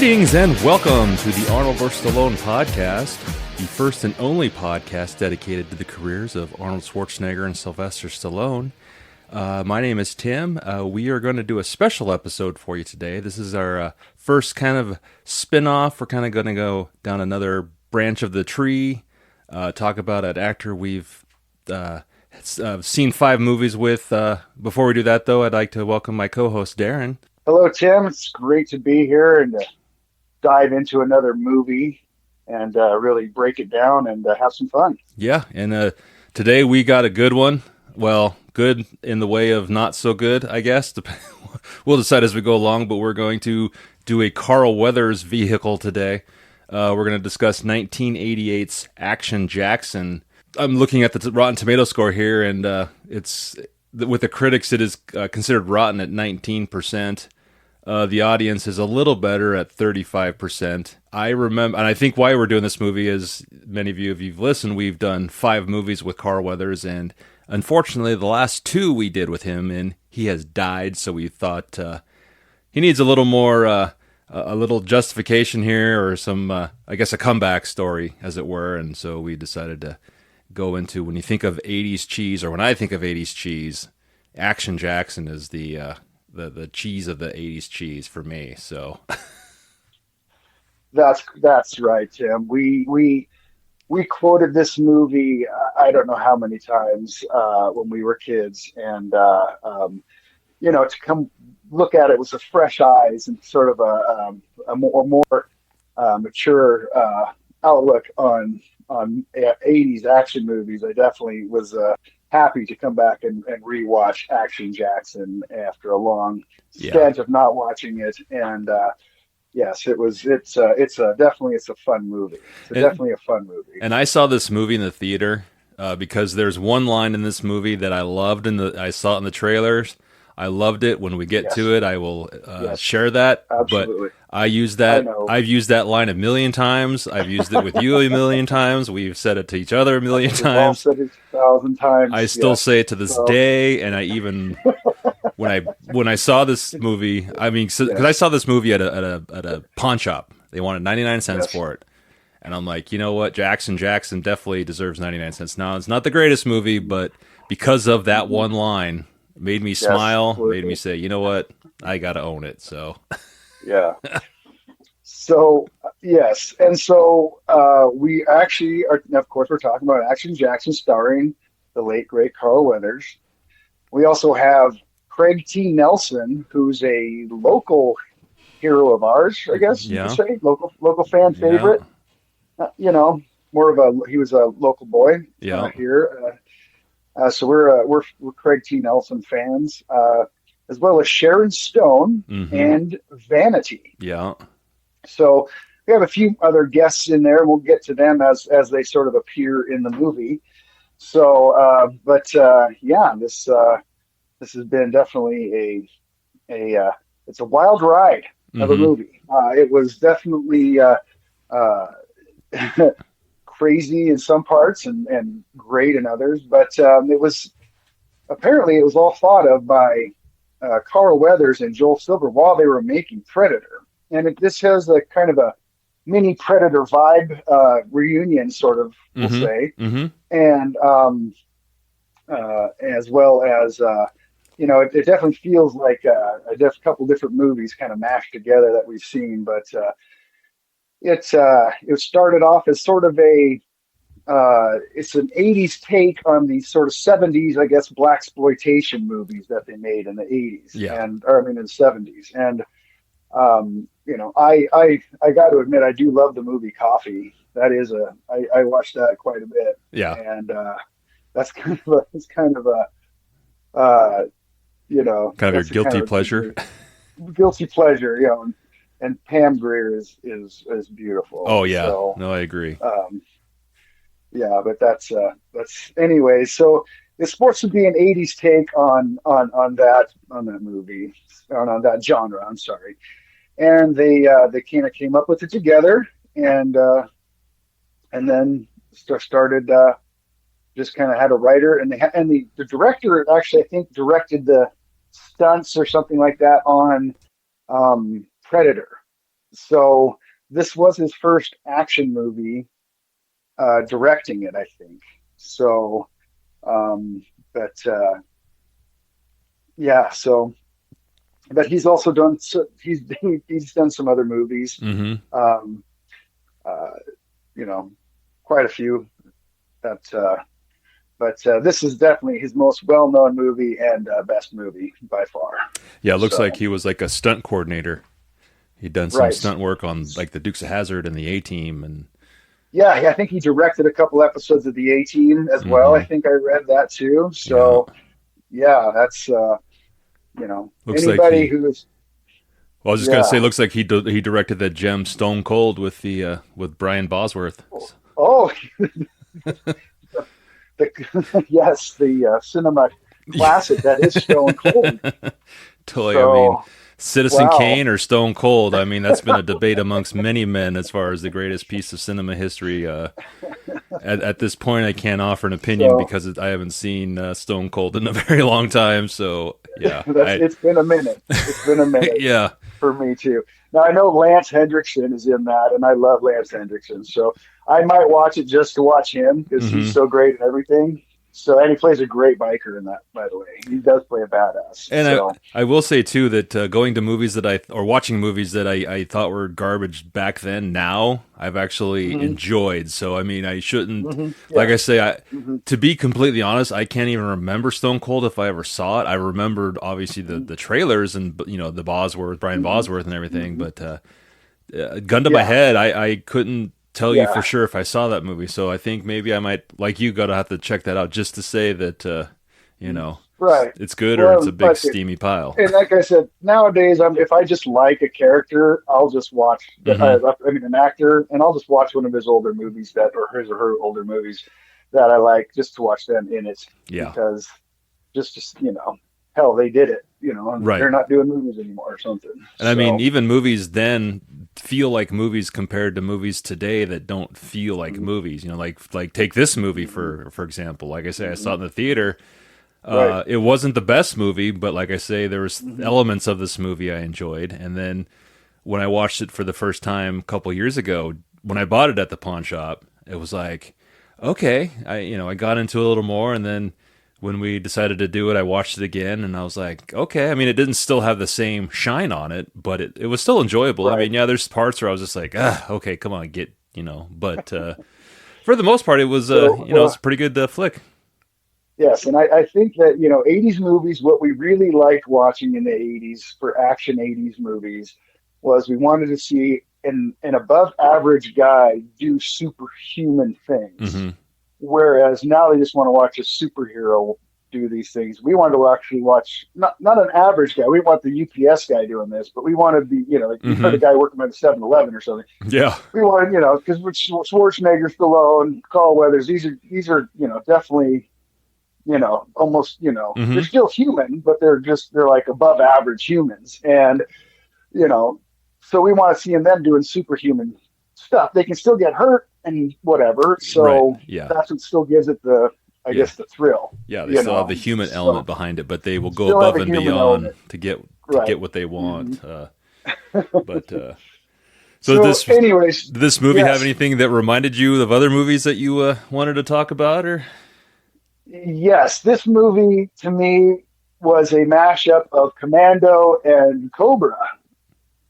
Greetings and welcome to the Arnold vs. Stallone podcast, the first and only podcast dedicated to the careers of Arnold Schwarzenegger and Sylvester Stallone. My name is Tim. We are going to do a special episode for you today. This is our first kind of spin-off. We're kind of going to go down another branch of the tree, talk about an actor we've seen 5 movies with. Before we do that, though, I'd like to welcome my co-host, Darren. Hello, Tim. It's great to be here and dive into another movie and really break it down and have some fun. Yeah, and today we got a good one. Well, good in the way of not so good, I guess. We'll decide as we go along, but we're going to do a Carl Weathers vehicle today. We're going to discuss 1988's Action Jackson. I'm looking at the Rotten Tomato score here, and it's with the critics, it is considered rotten at 19%. The audience is a little better at 35%. I remember, and I think why we're doing this movie is, many of you, if you've listened, we've done 5 movies with Carl Weathers, and unfortunately, the last 2 we did with him, and he has died, so we thought he needs a little more, a little justification here, or some, I guess, a comeback story, as it were, and so we decided to go into, when you think of 80s cheese, or when I think of 80s cheese, Action Jackson is the cheese of the 80s cheese for me. So that's right, Tim. We quoted this movie I don't know how many times when we were kids, and to come look at it with a fresh eyes and sort of a more mature outlook on 80s action movies. I definitely was happy to come back and rewatch Action Jackson after a long stint of not watching it. And yes, it's definitely a fun movie. Definitely a fun movie. And I saw this movie in the theater because there's one line in this movie that I loved, I saw it in the trailers. I loved it. When we get to it, I will share that. Absolutely. But I've used that line a million times. I've used it with you a million times. We've said it to each other a million times. We've all said it 1,000 times. I still say it to this day, and I even when I saw this movie, I mean, because I saw this movie at a pawn shop. They wanted 99 cents for it. And I'm like, you know what? Jackson definitely deserves 99 cents. Now, it's not the greatest movie, but because of that one line, made me smile, made me say, you know what? I got to own it. So, yeah. So, yes. And so we actually are, of course, we're talking about Action Jackson starring the late, great Carl Weathers. We also have Craig T. Nelson, who's a local hero of ours, I guess you could say, local fan favorite. He was a local boy here. So we're Craig T. Nelson fans, as well as Sharon Stone and Vanity. Yeah. So we have a few other guests in there. We'll get to them as they sort of appear in the movie. So, this has been definitely it's a wild ride of a movie. It was definitely crazy in some parts and great in others, but it was all thought of by Carl Weathers and Joel Silver while they were making Predator, and this has a kind of a mini Predator vibe, reunion sort of, we'll say, and as well as it definitely feels like a couple different movies kind of mashed together that we've seen, but it started off as sort of it's an 80s take on these sort of 70s, I guess, blaxploitation movies that they made in the 80s in the 70s. And I got to admit, I do love the movie Coffee. That is I watched that quite a bit. Yeah. And that's kind of your guilty pleasure. Guilty pleasure, and Pam Grier is beautiful. Oh yeah, so, no, I agree. But that's anyway. So it's supposed to be an '80s take on that movie, on that genre. I'm sorry, and they kind of came up with it together, and then started just kind of had a writer, and the director actually, I think, directed the stunts or something like that on Predator. So this was his first action movie, directing it, I think. So, um, but yeah, so but he's also done he's done some other movies, Hmm. um, uh, you know, quite a few. That but this is definitely his most well-known movie and best movie by far. Yeah, it looks like So he was like a stunt coordinator. He'd done some right, stunt work on like the Dukes of Hazzard and the A Team, and yeah, I think he directed a couple episodes of the A-Team as well. I hmm think I read that too. yeah, So yeah, that's looks like anybody he. who is Well, I was just gonna yeah. say, looks like he directed that gem Stone Cold with the with Brian Bosworth. Oh, the yes, the cinema classic that is Stone Cold. Totally. I mean, So Citizen wow, Kane or Stone Cold. I mean, that's been a debate amongst many men as far as the greatest piece of cinema history. At this point, I can't offer an opinion so because I haven't seen Stone Cold in a very long time. So yeah, that's it's been a minute. It's been a minute yeah. for me too. Now I know Lance Hendrickson is in that, and I love Lance Hendrickson, so I might watch it just to watch him because he's Hmm. so great and everything. So, and he plays a great biker in that, by the way. He does play a badass. And So, I will say too that going to movies that or watching movies that I thought were garbage back then, now I've actually hmm enjoyed. So I mean, I shouldn't, like yeah, I say, hmm to be completely honest, I can't even remember Stone Cold if I ever saw it. I remembered obviously hmm the trailers and the Bosworth, Brian hmm Bosworth, and everything, hmm but gun to my yeah, head, I couldn't tell you for yeah. sure if I saw that movie. So I think maybe I might, like you, gotta have to check that out just to say that you Mhm. know Right. it's good or it's Well, a big but steamy pile. and like I said, nowadays, if I just like a character, I'll just watch Hmm. I mean, an actor, and I'll just watch one of his older movies or his or her older movies that I like, just to watch them in it Yeah. because hell, they did it, and Right. they're not doing movies anymore or something. And I mean, So, even movies then feel like movies compared to movies today that don't feel like mhm, movies. Like take this movie mhm, for example. Like I say, I saw mhm. it in the theater. Right. It wasn't the best movie, but like I say, there was hmm elements of this movie I enjoyed. And then when I watched it for the first time a couple years ago, when I bought it at the pawn shop, it was like, okay, I got into it a little more, and then when we decided to do it, I watched it again, and I was like, okay. I mean, it didn't still have the same shine on it, but it was still enjoyable. I Right. mean, yeah, there's parts where I was just like, okay, come on, but for the most part, it was So, it's well, a pretty good flick. yes, and I think that, 80s movies, what we really liked watching in the 80s for action 80s movies was we wanted to see an above average guy do superhuman things. Hmm. Whereas now they just want to watch a superhero do these things. We wanted to actually watch not an average guy. We want the UPS guy doing this, but we wanted like the Hmm. guy working at the 7-Eleven or something. Yeah. We wanted, because Schwarzenegger, Stallone, Carl Weathers, these are definitely almost, they're Hmm. still human, but they're like above average humans. And, you know, so we want to see them doing superhuman stuff. They can still get hurt and whatever. Right. So Yeah. that's what still gives it I Yeah. guess, the thrill, Yeah. They still have the human element So behind it, but they will go still have above a and human beyond element. to Right. get what they hmm want. But so So, anyways, did this movie have yes, anything that reminded you of other movies that you wanted to talk about, or? yes, this movie to me was a mashup of Commando and Cobra.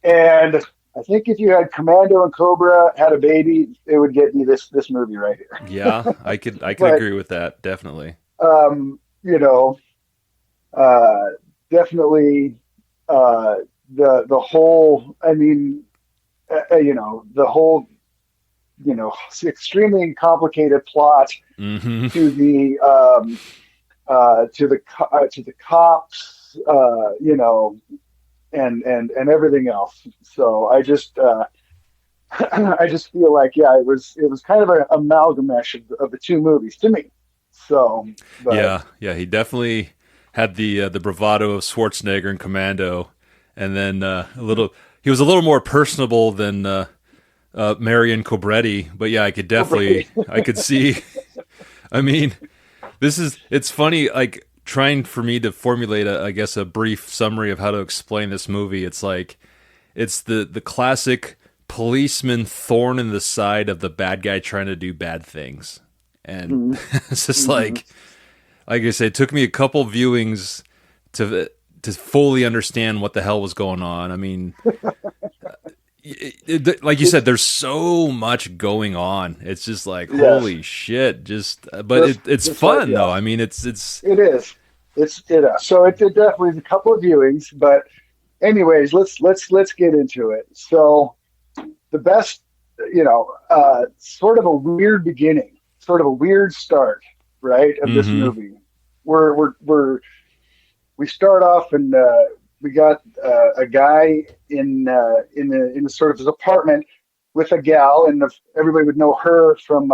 And I think if you had Commando and Cobra had a baby, it would get you this movie right here. Yeah, I could But agree with that definitely. um, you know, uh, definitely uh, the whole. I mean, the whole extremely complicated plot Hmm. to the to the cops, and everything else. So I just I just feel like, yeah, it was kind of an amalgamation of the two movies to me. So, but Yeah, yeah, he definitely had the bravado of Schwarzenegger and Commando, and then a little. He was a little more personable than Marion Cobretti, but yeah, right. I could see. I mean, it's funny, like trying for me to formulate I guess a brief summary of how to explain this movie. It's like it's the classic policeman thorn in the side of the bad guy trying to do bad things. And Mm-hmm. it's just Mm-hmm. like I said, it took me a couple viewings to fully understand what the hell was going on. I mean, like you said, It's there's so much going on. It's just like yes, holy shit. But it's just like fun yeah, though. I mean, it's it is. It is. So it did definitely a couple of viewings, but anyways, let's get into it. So the best, sort of a weird beginning, sort of a weird start, right, of this hmm movie. We start off and we got a guy in the sort of his apartment with a gal, and everybody would know her from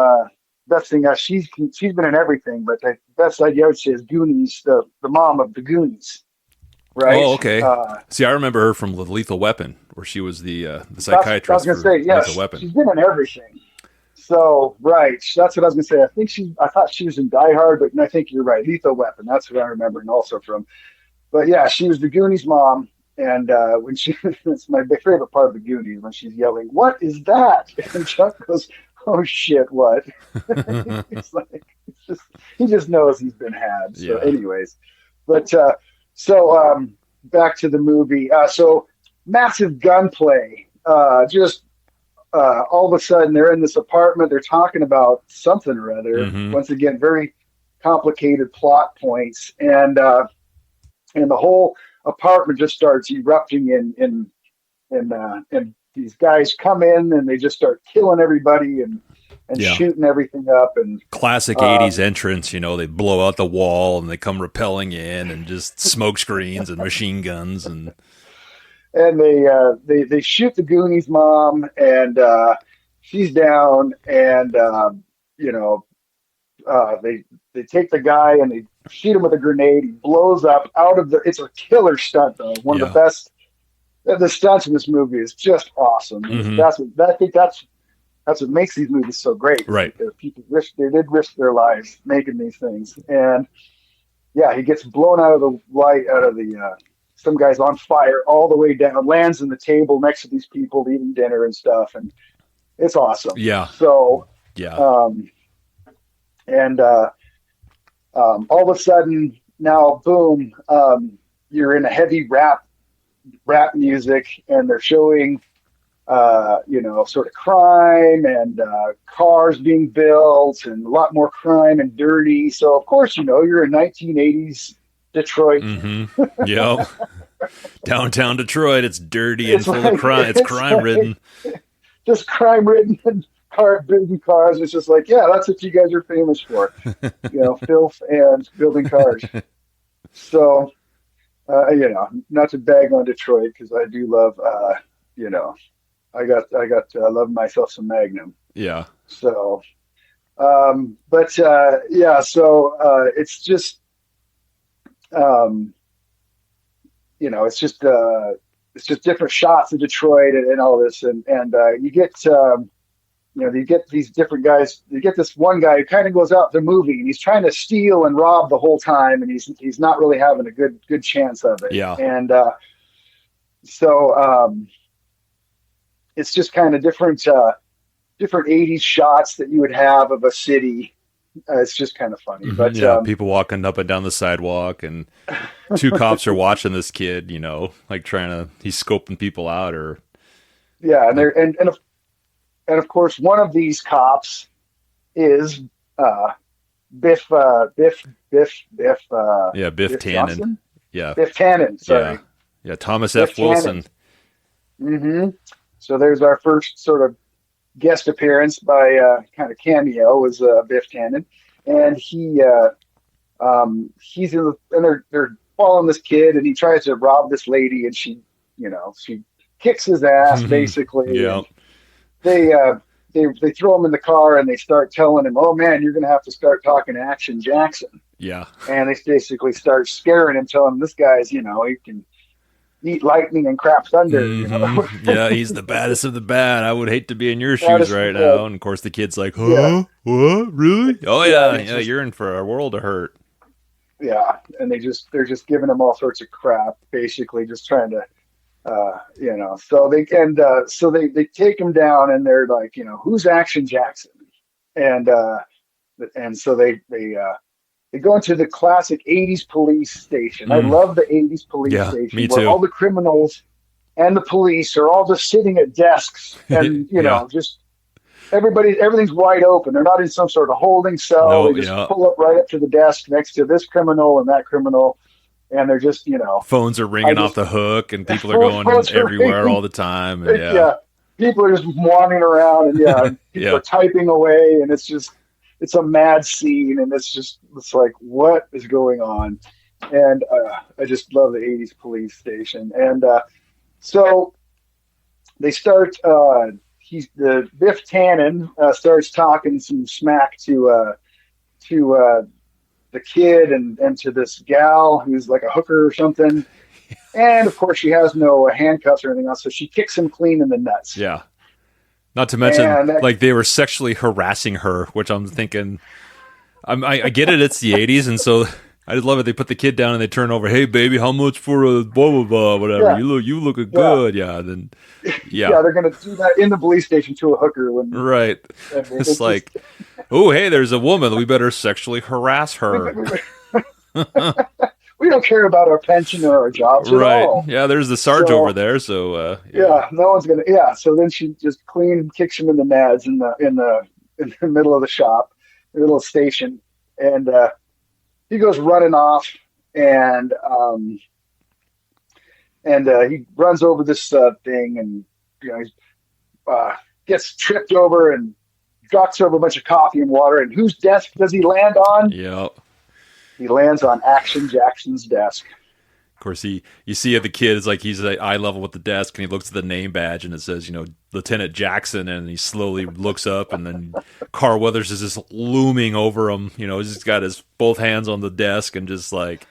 best thing. She's been in everything, but the best idea I would say is Goonies, the mom of the Goonies, right? Oh, okay. Uh, See, I remember her from Lethal Weapon, where she was the I was psychiatrist gonna for say Lethal yes. Weapon. She's been in everything. So right, that's what I was gonna say. I thought she was in Die Hard, but I think you're right. Lethal Weapon. That's what I remember, and also from. But yeah, she was the Goonies mom, and when she, it's my favorite part of the Goonies when she's yelling, "What is that?" And Chuck goes, "Oh shit, what?" It's like it's just he just knows he's been had. So, Yeah. anyways, but back to the movie. So massive gunplay. Just all of a sudden they're in this apartment. They're talking about something or other. hmm Once again, very complicated plot points, and the whole apartment just starts erupting and these guys come in and they just start killing everybody and Yeah. shooting everything up and Classic 80s um, entrance, they blow out the wall and they come rappelling in and just smoke screens and machine guns and and they shoot the Goonies mom and she's down and you know they take the guy and they shoot him with a grenade. He blows up out of the. It's a killer stunt though. One of yeah. the best. The stunts in this movie is just awesome. hmm I think that's what makes these movies so great. Right. Because people they did risk their lives making these things, and yeah, he gets blown out of the light out of the. Some guy's on fire all the way down, lands in the table next to these people eating dinner and stuff, and it's awesome. Yeah. So, Yeah. um, and all of a sudden now, boom, you're in a heavy rap music, and they're showing sort of crime and cars being built and a lot more crime and dirty. So of course, you're in 1980s Detroit. hmm Yep. Downtown Detroit, it's dirty and It's full of like crime. It's crime ridden. just crime ridden and car building cars. It's just like, yeah, that's what you guys are famous for, filth and building cars. So, not to bag on Detroit because I do love, you know, I love myself some Magnum. Yeah. So, yeah, so it's just, um, it's just different shots of Detroit and all this, and you get you get these different guys. You get this one guy who kind of goes out the movie and he's trying to steal and rob the whole time, and he's not really having a good chance of it. Yeah. And so it's just kind of different 80s shots that you would have of a city. It's just kind of funny, but Yeah. People walking up and down the sidewalk, and two cops are watching this kid, like he's scoping people out or. yeah, and they're and of course one of these cops is Biff Yeah. Biff Tannen. Johnson? Yeah. Biff Tannen, sorry. Yeah. Yeah. Thomas Biff F. Wilson. hmm So there's our first sort of guest appearance by kind of cameo was Biff Tannen, and he's and they're following this kid, and he tries to rob this lady, and she kicks his ass basically. Yeah. They they throw him in the car and they start telling him, "Oh man, you're gonna have to start talking to Action Jackson," Yeah. and they basically start scaring him, telling him this guy's he can eat lightning and crap thunder. Yeah, he's the baddest of the bad. I would hate to be in your shoes Baddest right of the now. bad. And of course, the kid's like, "Huh? Yeah. What? Really? Oh Yeah, yeah, it's yeah. just- You're in for a world of hurt." Yeah, and they're just giving him all sorts of crap, basically just trying to So they take him down, and they're like, who's Action Jackson? And so they go into the classic '80s police station. I Mm, love the '80s police yeah, station me where too. all the criminals and the police are all just sitting at desks, and Yeah. just everything's wide open. They're not in some sort of holding cell. No, They just yeah. pull up right up to the desk next to this criminal and that criminal, and they're just, Phones are I ringing off just the hook and people are going phones are everywhere ringing. all the time. And yeah. Yeah, people are just wandering around, and people Yeah. are typing away, and it's a mad scene, and it's like, what is going on? And I just love the '80s police station, and so they start. He's the Biff Tannen starts talking some smack to the kid and to this gal who's like a hooker or something. And of course, she has no handcuffs or anything else, so she kicks him clean in the nuts. Yeah. Not to mention, And like, they were sexually harassing her, which I'm thinking, I get it, it's the 80s, and so I just love it. They put the kid down and they turn over, hey, baby, how much for a blah, blah, blah, whatever. yeah, You looking yeah, good. Yeah. Then, yeah. yeah, they're gonna do that in the police station to a hooker when Right. I mean, It's it's just like, oh, hey, there's a woman. We better sexually harass we, her. we, we don't care about our pension or our jobs at Right. all. Yeah, there's the Sarge over So there. So, yeah. yeah, no one's gonna. Yeah, so then she just clean kicks him in the nads in the middle of the shop, the middle of the station, and he goes running off, and he runs over this thing, and he uh, gets tripped over and knocks over a bunch of coffee and water. And whose desk does he land on? Yeah. He lands on Action Jackson's desk. Of course, you see the kid is like he's at eye level with the desk, and he looks at the name badge, and it says, Lieutenant Jackson, and he slowly looks up, and then Carl Weathers is just looming over him. He's just got his both hands on the desk, and just like.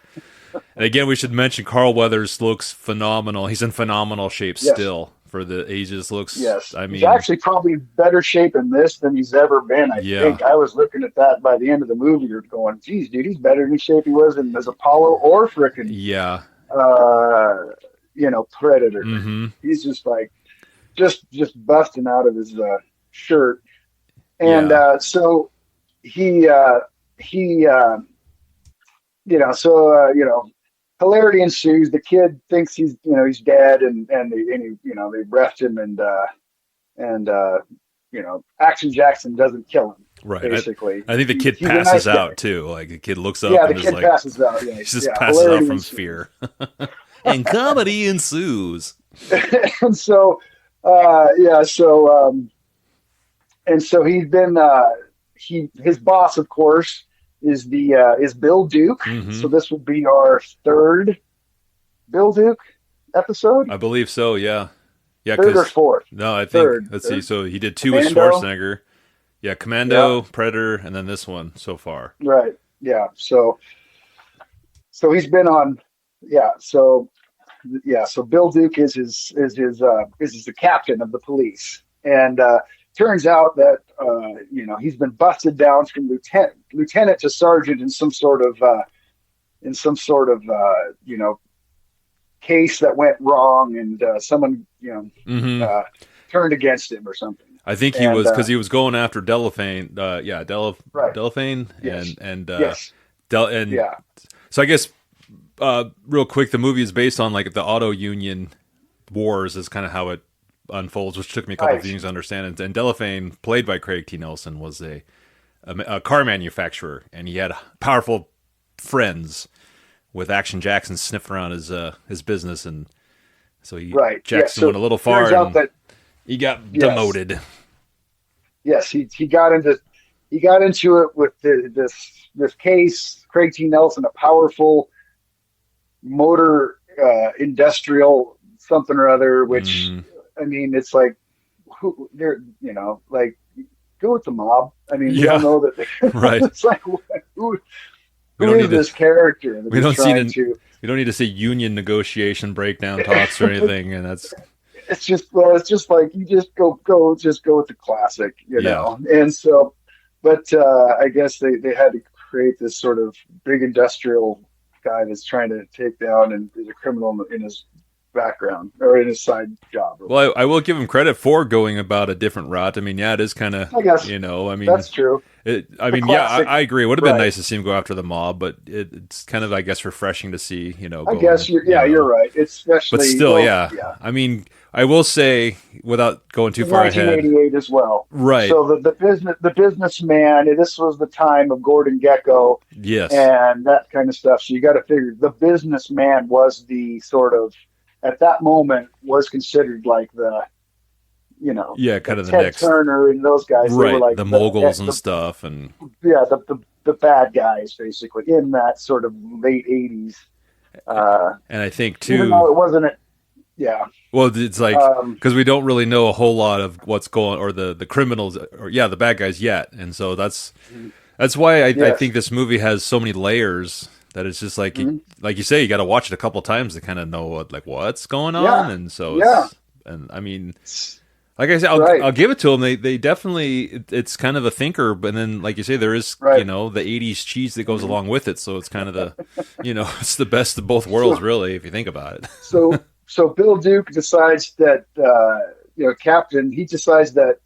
And again, we should mention Carl Weathers looks phenomenal. He's in phenomenal shape Yes, still for the ages. Looks, yes. I He's mean, actually probably in better shape in this than he's ever been. I yeah, think I was looking at that by the end of the movie. You're going, geez, dude, he's better in shape he was in as Apollo or frickin' yeah, uh, Predator. mm-hmm, He's just like just busting out of his shirt, and yeah, so he hilarity ensues. The kid thinks he's dead, and they arrest him, and Action Jackson doesn't kill him. right. Basically, I think the kid he's a passes nice guy. out too. Like the kid looks up Yeah, the and is kid like, passes out. Yeah, he just yeah. passes out Hilarity from ensues. fear, and comedy ensues. And so and so he's been his boss, of course, is Bill Duke. Mm-hmm. So this will be our third Bill Duke episode, I believe so. Yeah, yeah. third or Because fourth, no, I think third, let's see. third. So he did two with Commando. Schwarzenegger. Yeah, Yeah, Commando, Predator, and then this one so far. right. Yeah. So he's been on. Yeah. So Bill Duke is the captain of the police, and turns out that he's been busted down from lieutenant to sergeant in some sort of case that went wrong, and someone Mm-hmm. turned against him or something. I think he And was because he was going after Delaphane. Yeah, right, Delaphane, yes, and yes, and yeah, so I guess real quick, the movie is based on like the auto union wars is kind of how it unfolds, which took me a couple of right, viewings to understand. And Delaphane, played by Craig T. Nelson, was a car manufacturer, and he had powerful friends with Action Jackson sniffing around his business, and so right. Yeah. Jackson went So a little turns far, out and that he got yes, demoted. yes, he got into it with this case. Craig T. Nelson, a powerful motor industrial something or other, which Mm, I mean, it's like who they're like go with the mob. I mean, we all yeah, know that they, right. it's like who We who don't is need to. this character that We he's don't see trying to. to? We don't need to see union negotiation breakdown talks or anything, and that's It's just like you just go with the classic, yeah, And so, but I guess they had to create this sort of big industrial guy that's trying to take down and is a criminal in his background or in his side job. Well, I will give him credit for going about a different route. I mean, yeah, it is kind of, I guess I mean, that's true. I The mean, yeah, classic, I agree. It would have been right? nice to see him go after the mob, but it's kind of, I guess, refreshing to see, I guess going, you're right. It's but especially still, well, yeah. yeah. I mean, I will say, without going too In far ahead, 1988 as well. right? So the businessman. This was the time of Gordon Gekko Yes, and that kind of stuff. So you got to figure the businessman was the sort of at that moment was considered like yeah, the kind of the Ted next, Turner and those guys. They were right? like The moguls and the stuff, and yeah the bad guys basically in that sort of late 80s. I think Even though too. it wasn't it, yeah. Well, it's like Um, because we don't really know a whole lot of what's going or the criminals or yeah the bad guys yet, and so that's why I yes. think this movie has so many layers that it's just like Mhm. like you say you got to watch it a couple times to kind of know what's going on, Yeah. and so Yeah. I mean like I said Right. I'll give it to them they definitely it's kind of a thinker, but then like you say there is Right. the 80s cheese that goes Mhm. along with it, so it's kind of the it's the best of both worlds So really if you think about it. so Bill Duke decides that Captain he decides that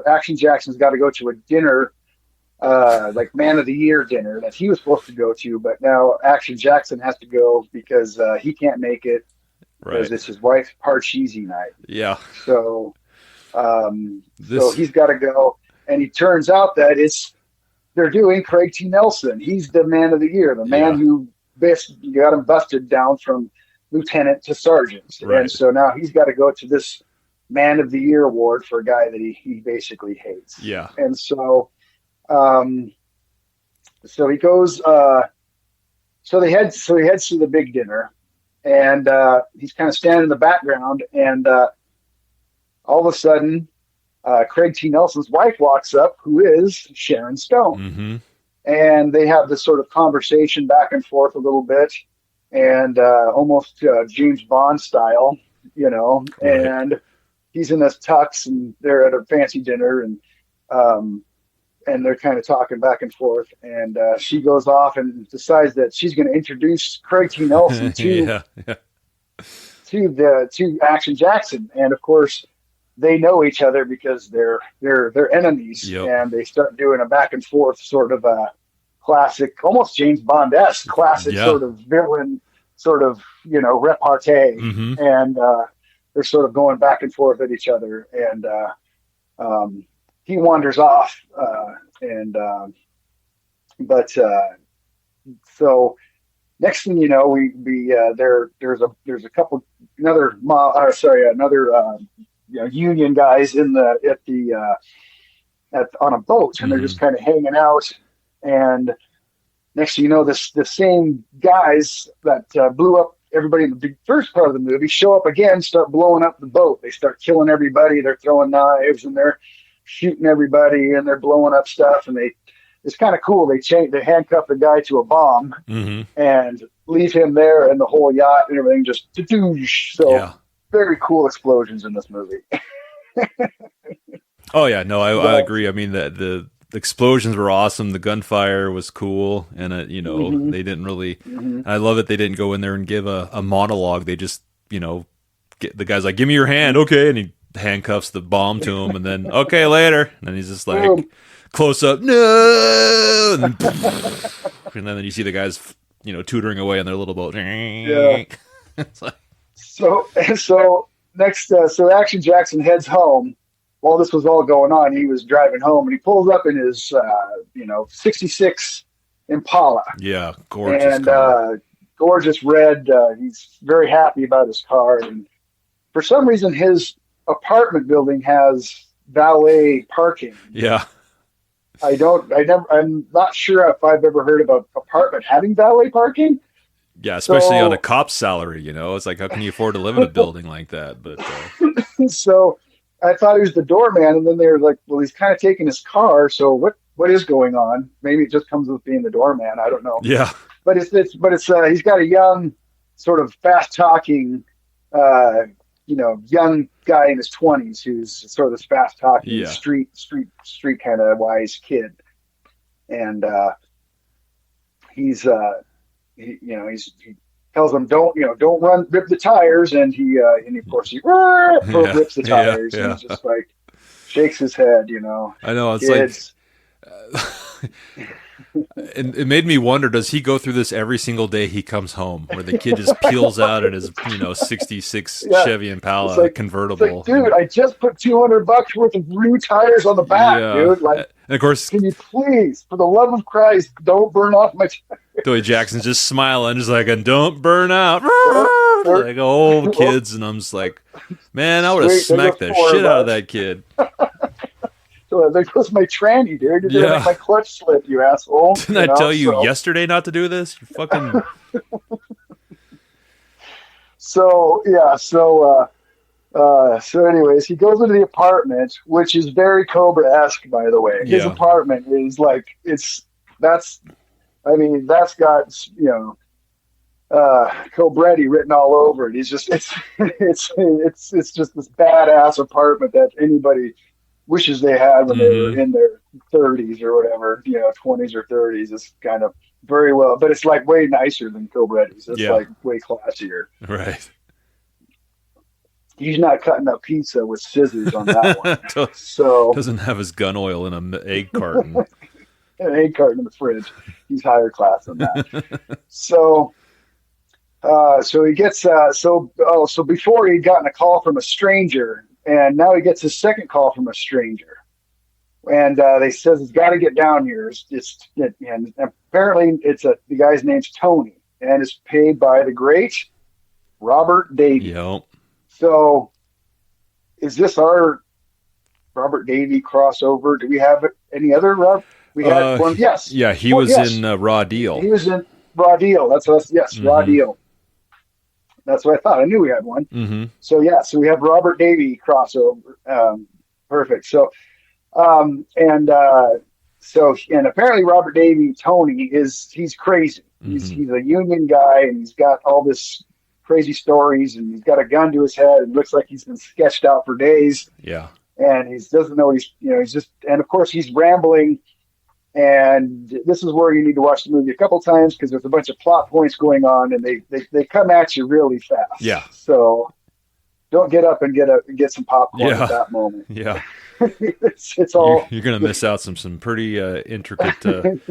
Action Jackson's got to go to a dinner, like Man of the Year dinner that he was supposed to go to, but now Action Jackson has to go because he can't make it because Right. it's his wife's Parcheesi night. Yeah. So so This he's got to go, and it turns out that they're doing Craig T. Nelson. He's the Man of the Year, the man yeah. who got him busted down from lieutenant to sergeant. And Right. so now he's got to go to this Man of the Year award for a guy that he basically hates. Yeah. And um, so he goes. So he heads to the big dinner, and he's kind of standing in the background, and all of a sudden, Craig T. Nelson's wife walks up, who is Sharon Stone, Mm-hmm. and they have this sort of conversation back and forth a little bit, and almost James Bond style, Right. and he's in this tux, and they're at a fancy dinner, um, and they're kind of talking back and forth, and she goes off and decides that she's going to introduce Craig T. Nelson Yeah. Yeah. to Action Jackson, and of course they know each other because they're enemies, Yep. and they start doing a back and forth sort of a classic, almost James Bond-esque classic Yeah. sort of villain, sort of repartee, Mm-hmm. and they're sort of going back and forth at each other, and he wanders off, and but so next thing you know, there's a couple another union guys in the at on a boat, and they're Mm-hmm. just kind of hanging out. And next thing you know, the same guys that blew up everybody in the first part of the movie show up again, start blowing up the boat. They start killing everybody. They're throwing knives and they're shooting everybody and they're blowing up stuff. And it's kind of cool. They handcuff the guy to a bomb Mm-hmm. and leave him there, and the whole yacht and everything just doosh. So Yeah. very cool explosions in this movie. Oh yeah. No, I But agree. I mean the explosions were awesome. The gunfire was cool, and mhm, they didn't really. mhm. I love it. They didn't go in there and give a monologue. They just get the guy's like, "Give me your hand, okay," and he handcuffs the bomb to him, and then okay later, and then he's just like Boom. close up, no, and then, and then you see the guys tutoring away on their little boat. Yeah. It's like, So next, so Action Jackson heads home. While this was all going on, he was driving home, and he pulls up in his, '66 Impala, yeah, gorgeous and car. gorgeous red. He's very happy about his car, and for some reason, his apartment building has valet parking. Yeah. I'm not sure if I've ever heard of an apartment having valet parking. Yeah, especially on a So, cop's salary, it's like how can you afford to live in a building like that? But so I thought he was the doorman, and then they were like, "Well, he's kind of taking his car. So what is going on? Maybe it just comes with being the doorman. I don't know." yeah, But it's he's got a young, sort of fast talking, uh, young guy in his 20s who's sort of this fast talking yeah, street kind of wise kid, and he's tells him don't rip the tires, and he of course he rips the tires, and he's just like shakes his head, I know, it's kids. And it made me wonder, does he go through this every single day he comes home, where the kid just peels out in his 66 Chevy Impala convertible? Dude, I just put $200 worth of new tires on the back, dude. Like, and of course, can you please, for the love of Christ, don't burn off my tires? Joey Jackson's just smiling, just like, and don't burn out. Like old kids, and I'm just like, man, I would have smacked the shit out of that kid. So there goes my tranny, dude. You're gonna make my clutch slip, you asshole. Didn't I tell you yesterday not to do this? You fucking. So anyways, he goes into the apartment, which is very Cobra-esque, by the way. His apartment is like that's got Cobretti written all over it. He's just it's just this badass apartment that anybody wishes they had when they were in their 30s or whatever, 20s or 30s. It's kind of very well, but it's like way nicer than Cobretti's. It's like way classier. Right. He's not cutting up pizza with scissors on that one. So doesn't have his gun oil in an egg carton. An egg carton in the fridge. He's higher class than that. So he gets so before he'd gotten a call from a stranger, and now he gets his second call from a stranger, and they says he's got to get down here. And apparently the guy's name's Tony, and it's paid by the great Robert Davi. Yep. So, is this our Robert Davi crossover? Do we have any other Rob? We had one. Yes. Yeah, he was in Raw Deal. He was in Raw Deal. That's what. Yes, Raw Deal. That's what I thought. I knew we had one. Mm-hmm. So we have Robert Davi crossover. Perfect. So, and apparently Robert Davi, Tony, he's crazy. He's a union guy, and he's got all this crazy stories, and he's got a gun to his head, and looks like he's been sketched out for days. Yeah. And he doesn't know and of course he's rambling. And this is where you need to watch the movie a couple times, because there's a bunch of plot points going on, and they come at you really fast. Yeah. So don't get up and get some popcorn at that moment. Yeah. it's all you're going to miss out some pretty intricate.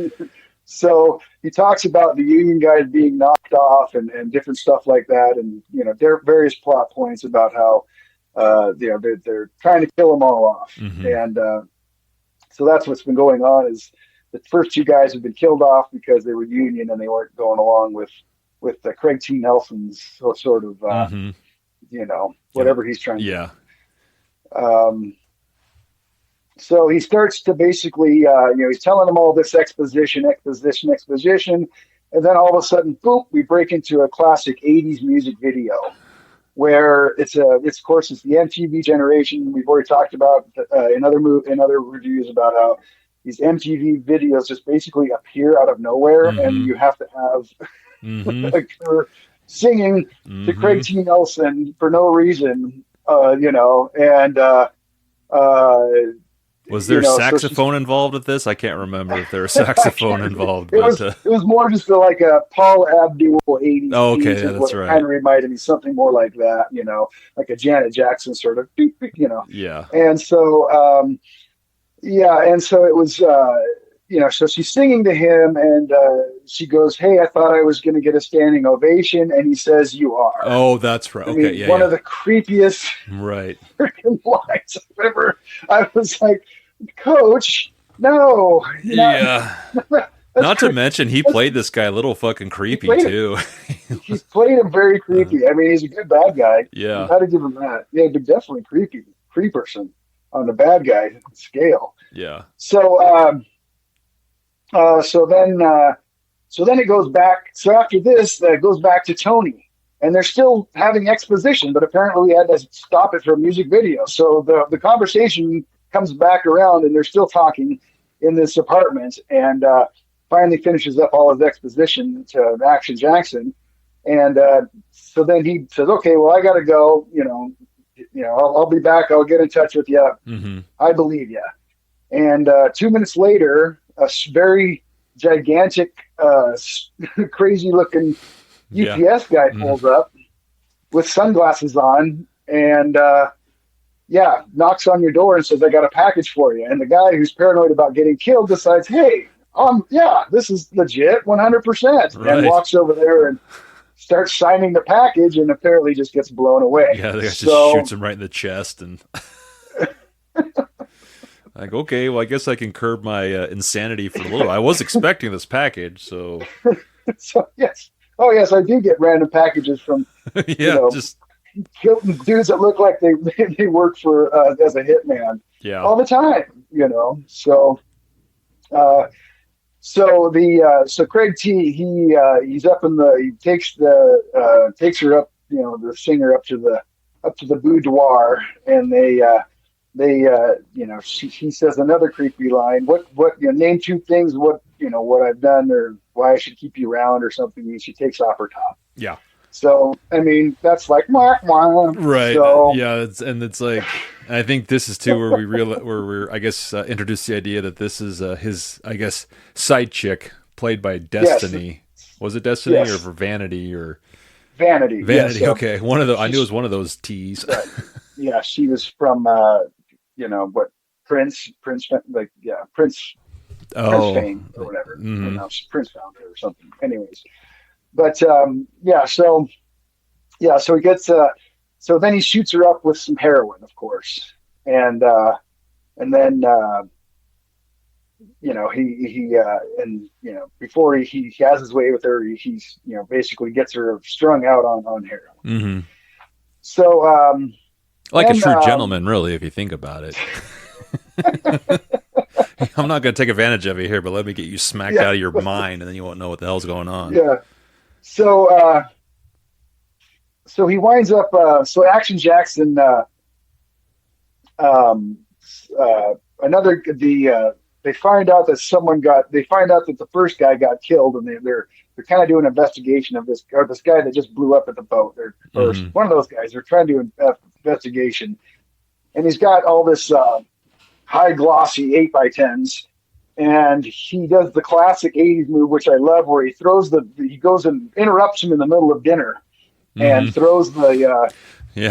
So he talks about the union guys being knocked off and different stuff like that, and there are various plot points about how they're trying to kill them all off, and so that's what's been going on. Is the first two guys have been killed off because they were union and they weren't going along with Craig T. Nelson's sort of whatever he's trying to do. So he starts to basically he's telling them all this exposition, and then all of a sudden, boop, we break into a classic 80s music video where it's the MTV generation. We've already talked about in other reviews about how these MTV videos just basically appear out of nowhere, and you have to have her singing to Craig T. Nelson for no reason, and was there saxophone involved with this? I can't remember if there was saxophone involved. It was more just like a Paul Abdul 80s. Oh, okay, that's right. It kind of reminded me something more like that, like a Janet Jackson sort of, Yeah. And so, and so it was, so she's singing to him, and she goes, "Hey, I thought I was going to get a standing ovation," and he says, "You are." Oh, that's right. Okay, one of the creepiest freaking lines I've ever. I was like, "Coach, no." Yeah. Not to mention, he played this guy a little fucking creepy too. He's played him very creepy. I mean, he's a good bad guy. Yeah. How to give him that? Yeah, but definitely creeperson on the bad guy scale. Yeah. So, so then it goes back. So after this, it goes back to Tony, and they're still having exposition, but apparently we had to stop it for a music video. So the conversation comes back around, and they're still talking in this apartment, and finally finishes up all his exposition to Action Jackson. And so then he says, "Okay, well, I got to go. I'll be back. I'll get in touch with you. I believe you." And 2 minutes later, a very gigantic, crazy-looking Yeah. UPS guy Mm. pulls up with sunglasses on and yeah, knocks on your door and says, "I got a package for you." And the guy who's paranoid about getting killed decides, "Hey, yeah, this is legit, 100%," and Right. walks over there and starts signing the package, and apparently just gets blown away. Yeah, the guy just So shoots him right in the chest, and like, okay, well, I guess I can curb my insanity for a little. I was expecting this package, so so yes, oh yes, I do get random packages from you yeah, know just dudes that look like they they work for as a hitman yeah. all the time. So. Uh, so Craig T he's up in the he takes her up, the singer up to the boudoir, and she says another creepy line. What name two things what I've done or why I should keep you around or something. And she takes off her top. Yeah. So I mean that's like mwah, mwah. Right. So Yeah. It's like, I think this is too where we're I guess introduced the idea that this is his, I guess, side chick played by yes, Destiny. Was it Destiny or yes, for Vanity or Vanity. Yes, Vanity? Okay, one of the I knew it she's was one of those T's. right. Yeah, she was from what Prince Oh. fame or whatever. Or Hmm. no, she's Prince founder or something. Anyways, but so he gets so then he shoots her up with some heroin, of course, and then before he has his way with her, he's basically gets her strung out on heroin. Hmm. So Like a then true gentleman, really, if you think about it. I'm not going to take advantage of you here, but let me get you smacked yeah, out of your mind, and then you won't know what the hell's going on. yeah. So he winds up. So Action Jackson, um, another they find out that They find out that the first guy got killed, and they're kind of doing an investigation of this guy that just blew up at the boat, or Hmm. one of those guys. They're trying to do an investigation, and he's got all this high glossy 8x10s. And he does the classic '80s move, which I love, where he goes and interrupts him in the middle of dinner Hmm. and Yeah.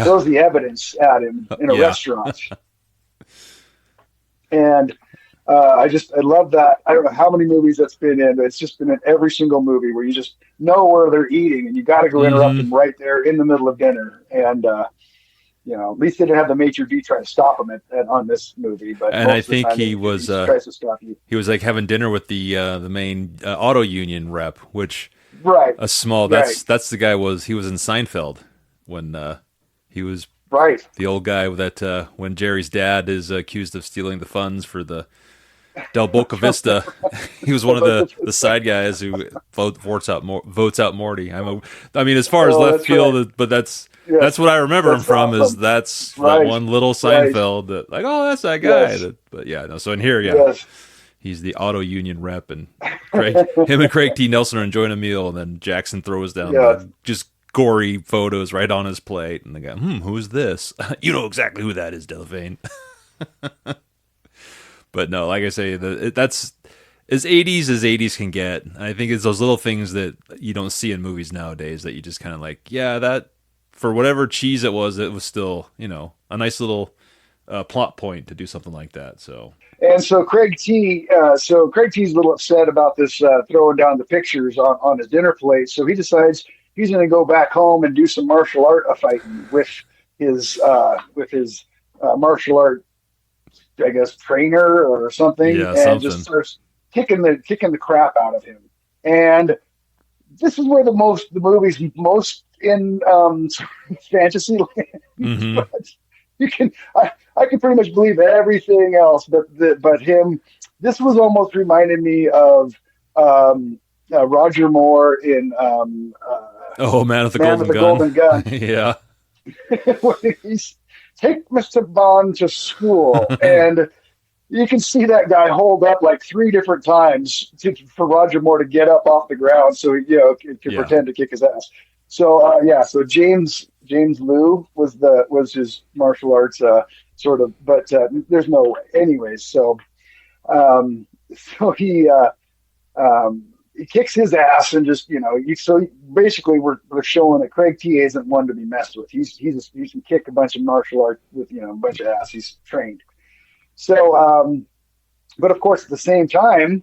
throws the evidence at him in a Yeah. restaurant. And I love that. I don't know how many movies that's been in, but it's just been in every single movie where you just know where they're eating and you got to go interrupt Hmm. them right there in the middle of dinner. And at least they didn't have the maitre d' trying to stop him on this movie, but And I most of the think time the maitre d' tries to stop you. he was like having dinner with the main auto union rep, which Right, a small right, that's the guy he was in Seinfeld when he was right. the old guy that when Jerry's dad is accused of stealing the funds for the Del Boca Vista, he was one of the side guys who votes out Morty. I mean, as far as Oh, left that's right. field, but that's Yes, what I remember him that's from is awesome. that's that Right, one little right. Seinfeld that like, oh, that's that guy. Yes, But yeah, no. So in here, yeah, yes. he's the auto union rep, and him and Craig T. Nelson are enjoying a meal, and then Jackson throws down Yeah, the just gory photos right on his plate, and they go, who's this? You know exactly who that is, Delphine. But no, like I say, that's as 80s as 80s can get. I think it's those little things that you don't see in movies nowadays that you just kind of like, yeah, that for whatever cheese it was still, a nice little plot point to do something like that. So, and so Craig T's a little upset about this throwing down the pictures on his dinner plate. So he decides he's going to go back home and do some martial art fighting with his martial art, I guess, trainer or something, yeah, and just something. starts kicking the crap out of him. And this is where the movie's most in fantasy land. Hmm. But I can pretty much believe everything else, but him. This was almost reminded me of Roger Moore in Oh, Man with the Man Golden with the Gun. Golden Gun. Yeah. When he's take Mr. Bond to school, and you can see that guy hold up like three different times for Roger Moore to get up off the ground, so he could Yeah. pretend to kick his ass. So so James Liu was his martial arts sort of, but there's no way. Anyways, so he he kicks his ass and just, so basically we're showing that Craig T isn't one to be messed with. He can kick a bunch of martial art with, a bunch of ass. He's trained. So, but of course, at the same time,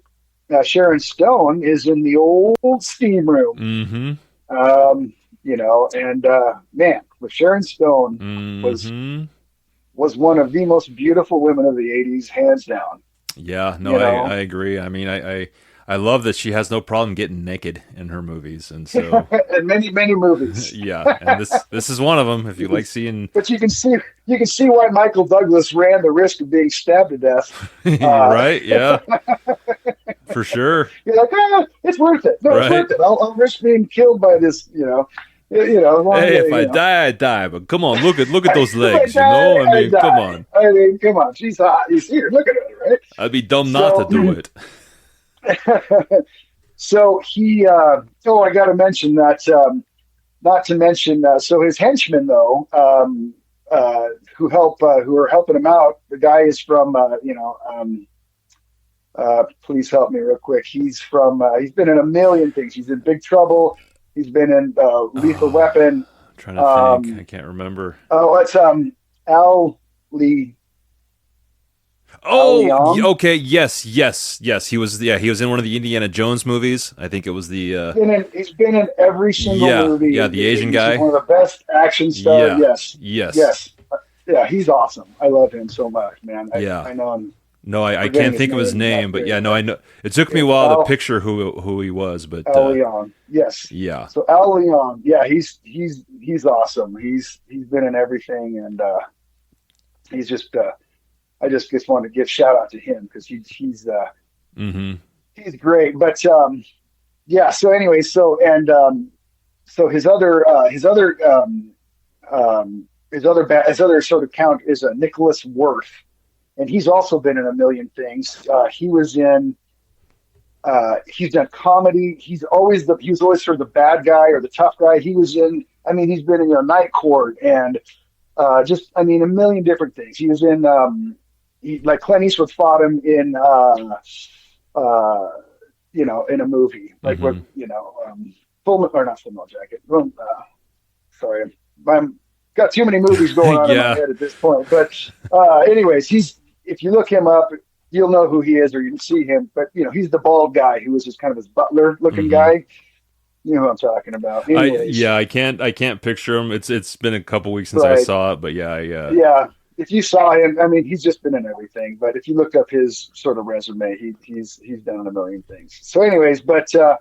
Sharon Stone is in the old steam room. And man, with Sharon Stone was one of the most beautiful women of the 80s, hands down. Yeah, no, I agree. I mean, I love that she has no problem getting naked in her movies, and so in many movies. Yeah, and this is one of them. If you like seeing, but you can see why Michael Douglas ran the risk of being stabbed to death. Right? Yeah, for sure. You're like, it's worth it. No, it's worth it. I'll risk being killed by this. Hey, if I die, I die. But come on, look at those legs. I mean, come on. Come on. She's hot. You see her. Look at her, right? I'd be dumb not to do it. So he. I got to mention that. Not to mention, so his henchmen though, who are helping him out. The guy is from. Please help me real quick. He's from. He's been in a million things. He's in Big Trouble. He's been in Lethal Weapon. I'm trying to think. I can't remember. Oh, it's Al Lee. Oh, okay. Yes. He was. Yeah, he was in one of the Indiana Jones movies. I think it was the. He's been in every single movie. Yeah, the Asian guy. He's one of the best action stars. Yes. Yeah, he's awesome. I love him so much, man. I know him. No, I can't think of his name, but yeah, no, I know. It took me a while to picture who he was, but Al Leong, yes, yeah. So Al Leong, yeah, he's awesome. He's been in everything, and he's just. I just wanted to give shout out to him because he's great. But yeah. So anyway, so his other sort of count is Nicholas Worth. And he's also been in a million things. He's done comedy. He's always sort of the bad guy or the tough guy. He's been in Night Court and a million different things. He was in, like Clint Eastwood fought him in, in a movie, like not Full Metal Jacket. Sorry, I'm got too many movies going on in my head at this point. But anyways, if you look him up, you'll know who he is, or you can see him. But he's the bald guy who was just kind of his butler-looking guy. You know who I'm talking about. I can't picture him. It's been a couple weeks since I saw it, but yeah. If you saw him, he's just been in everything. But if you looked up his sort of resume, he's done a million things. So, anyways, but so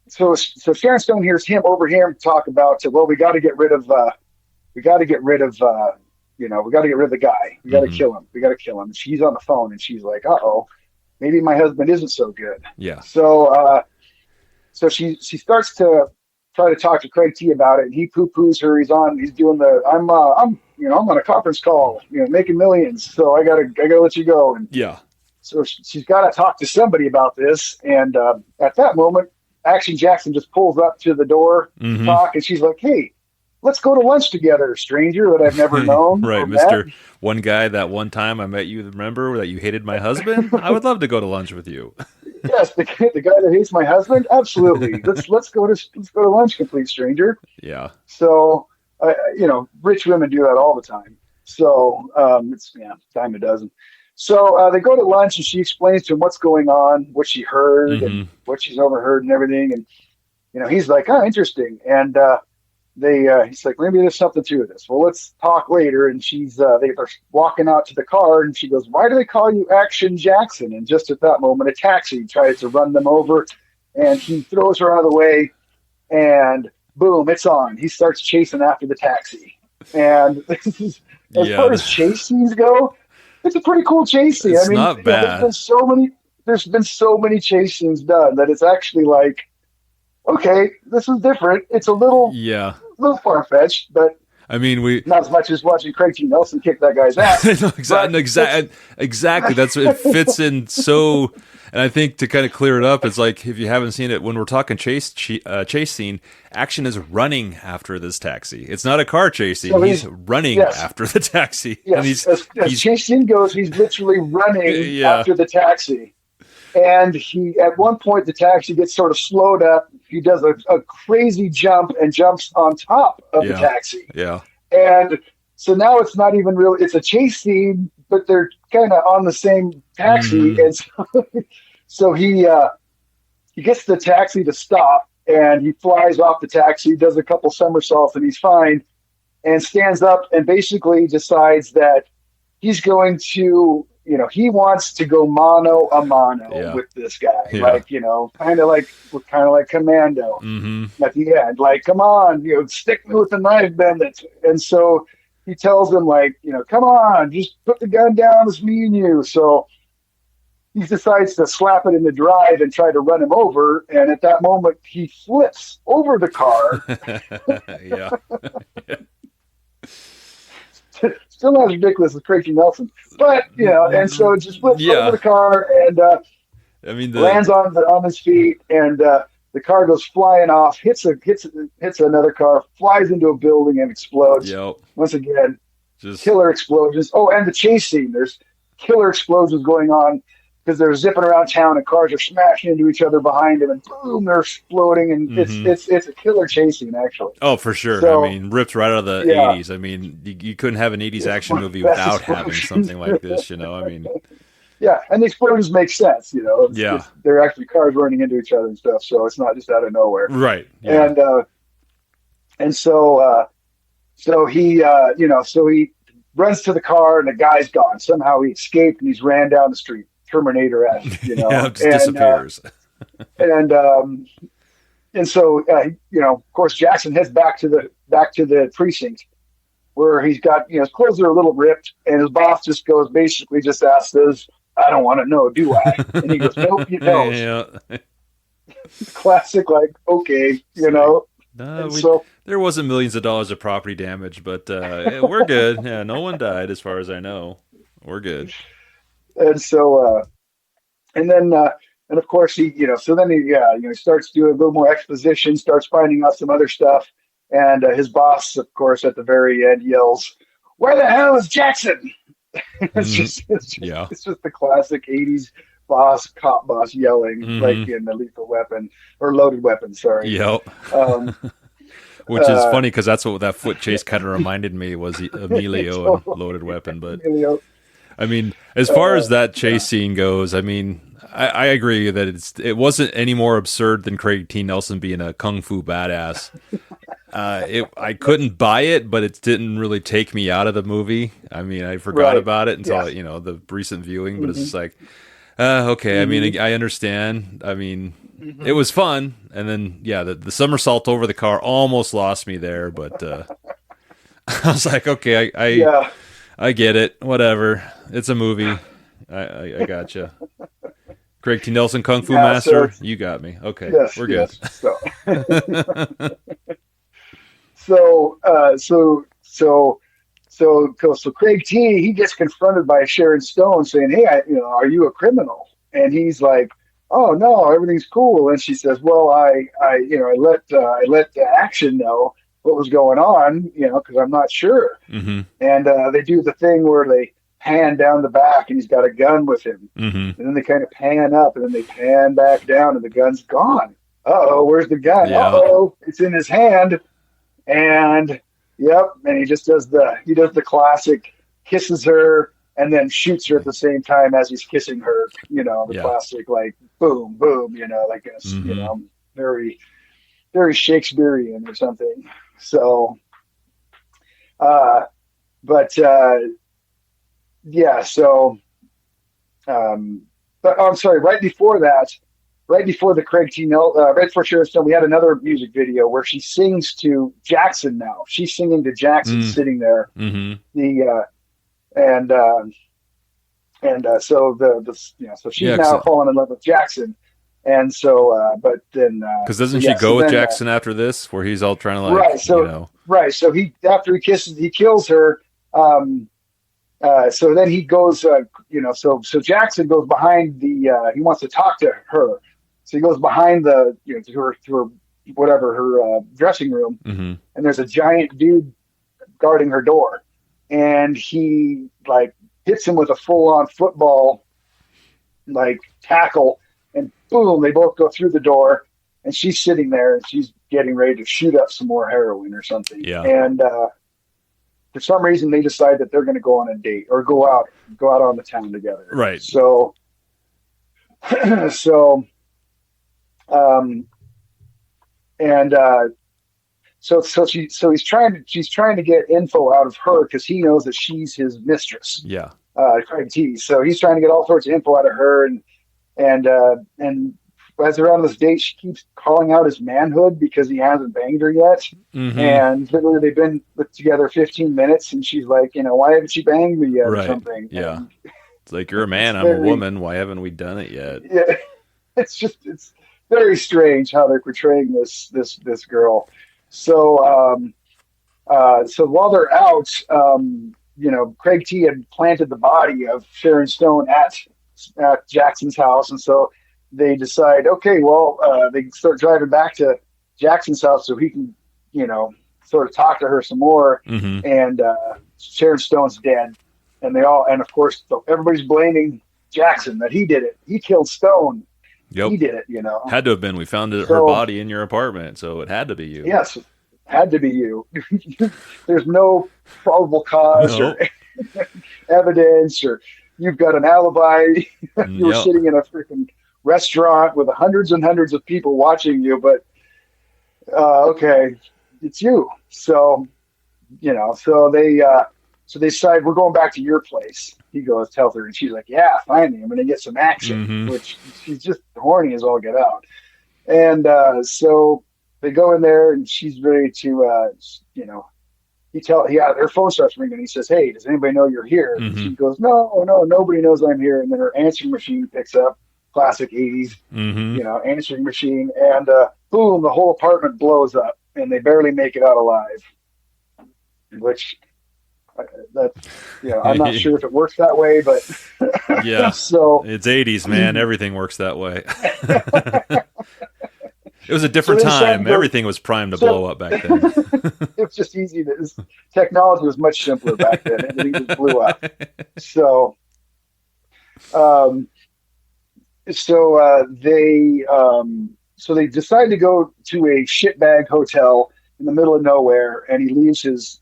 So Sharon Stone hears him talk about, we got to get rid of the guy. We got to kill him. We got to kill him. And she's on the phone and she's like, uh-oh, maybe my husband isn't so good. Yeah. So she starts to try to talk to Craig T about it, and he poo-poos her. He's doing I'm on a conference call, making millions. So I gotta let you go. And yeah. So she's got to talk to somebody about this. And at that moment, Action Jackson just pulls up to the door to talk, and she's like, "Hey, let's go to lunch together, stranger that I've never known." Right, Mr. One guy that one time I met you, remember that you hated my husband? I would love to go to lunch with you. Yes, the guy that hates my husband? Absolutely. Let's go to lunch, complete stranger. Yeah. So, rich women do that all the time. So, it's dime a dozen. So they go to lunch, and she explains to him what's going on, what she heard, and what she's overheard, and everything. And he's like, "Oh, interesting." And he's like, "Maybe there's something to this. Well, let's talk later." And they're walking out to the car, and she goes, "Why do they call you Action Jackson?" And just at that moment, a taxi tries to run them over, and he throws her out of the way, and boom, it's on. He starts chasing after the taxi, and as far as chase scenes go, it's a pretty cool chase scene. It's not bad. There's been so many chase scenes done that it's actually like, okay, this is different. It's a little far-fetched, but I mean, we Not as much as watching Craig T. Nelson kick that guy's ass. no, exactly. That's it fits in so. And I think to kind of clear it up, it's like if you haven't seen it, when we're talking chase scene, action is running after this taxi. It's not a car chase scene. So he's running after the taxi. Yes, and as chase scene goes, he's literally running after the taxi. And at one point, the taxi gets sort of slowed up. He does a crazy jump and jumps on top of the taxi. Yeah. And so now it's not even real. It's a chase scene, but they're kind of on the same taxi. And so he gets the taxi to stop, and he flies off the taxi, does a couple somersaults, and he's fine, and stands up and basically decides that he's going to, he wants to go mano a mano with this guy, like, kind of like Commando at the end, like, come on, stick me with the knife, bandit. And so he tells him, like, come on, just put the gun down, it's me and you. So he decides to slap it in the drive and try to run him over. And at that moment, he flips over the car. Still not as ridiculous as Craig T. Nelson, but and so it just flips over the car and lands on his feet, and the car goes flying off, hits another car, flies into a building and explodes. Once again, killer explosions. Oh, and the chase scene. There's killer explosions going on because they're zipping around town and cars are smashing into each other behind them, and boom, they're exploding, and it's a killer chase scene, actually. Oh, for sure. So, I mean, ripped right out of the 80s. I mean, you couldn't have an 80s action movie without having something like this, I mean. Yeah, and the explosions make sense, they're actually cars running into each other and stuff, so it's not just out of nowhere. Right. Yeah. And so he runs to the car, and the guy's gone. Somehow he escaped, and he's ran down the street. Terminator-esque, just disappears. And so of course, Jackson heads back to the precinct where he's got, his clothes are a little ripped, and his boss just asks us, "I don't want to know, do I?" And he goes, "Nope, you don't." Classic, like, okay, there wasn't millions of dollars of property damage, but we're good. Yeah, no one died as far as I know. We're good. And so, and of course he starts doing a little more exposition, starts finding out some other stuff. And his boss, of course, at the very end yells, "Where the hell is Jackson?" It's just the classic 80s cop boss yelling, like in the Lethal Weapon or Loaded Weapon. Sorry. Yep. Which is funny because that's what that foot chase kind of reminded me was Emilio and Loaded Weapon, but. Emilio. I mean, as far as that chase scene goes, I mean, I agree that it wasn't any more absurd than Craig T. Nelson being a kung fu badass. I couldn't buy it, but it didn't really take me out of the movie. I mean, I forgot about it until the recent viewing, but it's just like, okay. I mean, I understand. I mean, it was fun, and then the somersault over the car almost lost me there, but I was like, okay, I get it. Whatever. It's a movie. I gotcha. Craig T. Nelson, Kung Fu Master. You got me. Okay, we're good. So Craig T. he gets confronted by Sharon Stone saying, "Hey, are you a criminal?" And he's like, "Oh no, everything's cool." And she says, "Well, I let the action know what was going on, because I'm not sure." And they do the thing where they pan down the back, and he's got a gun with him. And then they kind of pan up, and then they pan back down, and the gun's gone. Uh-oh, where's the gun? Uh-oh, it's in his hand. And and he just does the classic, kisses her, and then shoots her at the same time as he's kissing her. The classic, like, boom, boom. Like a, very, very Shakespearean or something. So, but I'm sorry. Right before the Craig T. Nelson, right before Sharon Stone, we had another music video where she sings to Jackson. Now she's singing to Jackson, sitting there. So she's now fallen in love with Jackson, And so, but then, Because doesn't yeah, she so go with then, Jackson after this, where he's all trying to right. Right. So after he kills her, um, so then he goes, so Jackson goes behind he wants to talk to her. So he goes behind to her, whatever, her dressing room. hmm And there's a giant dude guarding her door. And he like hits him with a full on football, like tackle. And boom, they both go through the door. And she's sitting there and she's getting ready to shoot up some more heroin or something. Yeah. And, for some reason they decide that they're going to go on a date or go out on the town together. Right. So, so, um, and she's trying to get info out of her because he knows that she's his mistress, Yeah. Craig T. So he's trying to get all sorts of info out of her, and as they're on this date, she keeps calling out his manhood because he hasn't banged her yet. hmm And literally, they've been together 15 minutes, and she's like, why haven't she banged me yet, Right. or something? Yeah. And It's like, you're a man, I'm a very, woman. Why haven't we done it yet? yeah, it's very strange how they're portraying this girl. So, so while they're out, Craig T had planted the body of Sharon Stone at Jackson's house, and so they decide, okay, well, they start driving back to Jackson's house so he can, sort of talk to her some more. hmm And Sharon Stone's dead, and of course, everybody's blaming Jackson that he did it. He killed Stone. Yep. He did it. Had to have been. We found her So body in your apartment, so it had to be you. yes, had to be you. There's no probable cause Nope. or evidence, or you've got an alibi. You were Yep. sitting in a freaking restaurant with hundreds and hundreds of people watching you, but okay, it's you. So so they decide, we're going back to your place. He goes, tells her, and she's like, yeah, finally, I'm going to get some action, hmm which she's just horny as all get out. And so they go in there, and she's ready to, her phone starts ringing. He says, hey, does anybody know you're here? And hmm she goes, no, nobody knows I'm here. And then her answering machine picks up, classic 80s, hmm answering machine, and boom, the whole apartment blows up, and they barely make it out alive. Which I'm not sure if it works that way, but Yeah. so It's 80s, man. Everything works that way. It was a so different they decide to time. go. Everything was primed to So blow up back then. it was just easy. Technology was much simpler back then. Everything just blew up. So, um, they decide to go to a shitbag hotel in the middle of nowhere, and he leaves his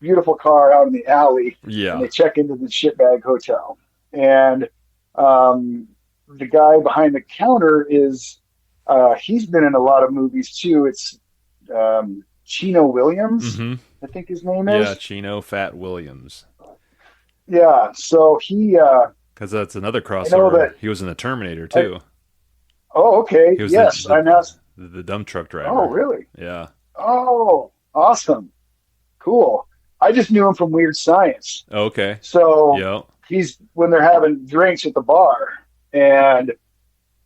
beautiful car out in the alley, and Yeah. they check into the shitbag hotel. And the guy behind the counter is he's been in a lot of movies too. It's Chino Williams, hmm I think his name Yeah, is. Chino Fat Williams. Yeah, so he Because that's another I know crossover. that. He was in the Terminator, too. Oh, okay. He was Yes, I know. the dump truck driver. Oh, really? Yeah. Oh, awesome. Cool. I just knew him from Weird Science. Okay. So Yeah. he's when they're having drinks at the bar, and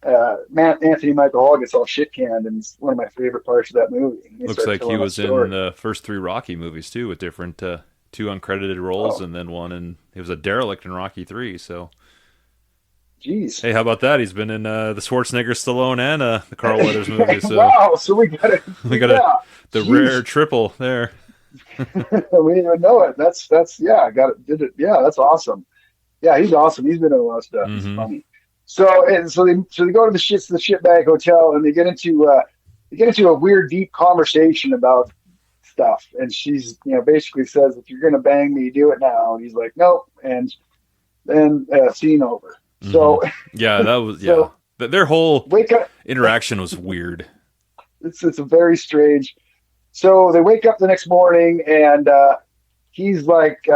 Anthony Michael Hall gets all shit canned, and it's one of my favorite parts of that movie. He Looks starts like he telling that was in story. the first 3 Rocky movies, too, with different two uncredited roles, Oh, and then one in. He was a derelict in Rocky 3, so. geez. Hey, how about that? He's been in the Schwarzenegger, Stallone, and the Carl Weathers movie, so Wow. So we got it. we got Yeah. the Jeez. rare triple there. We didn't even know it. That's yeah. I got it. Did it. Yeah. That's awesome. Yeah. He's awesome. He's been in a lot of stuff. He's hmm funny. So they go to the shitbag hotel, and they get into a weird deep conversation about stuff, and she's basically says, if you're gonna bang me, do it now. And he's like, nope. And then scene over. hmm So Yeah, that was, yeah. so Their whole wake up. interaction was weird. It's a very strange. So they wake up the next morning, and he's like,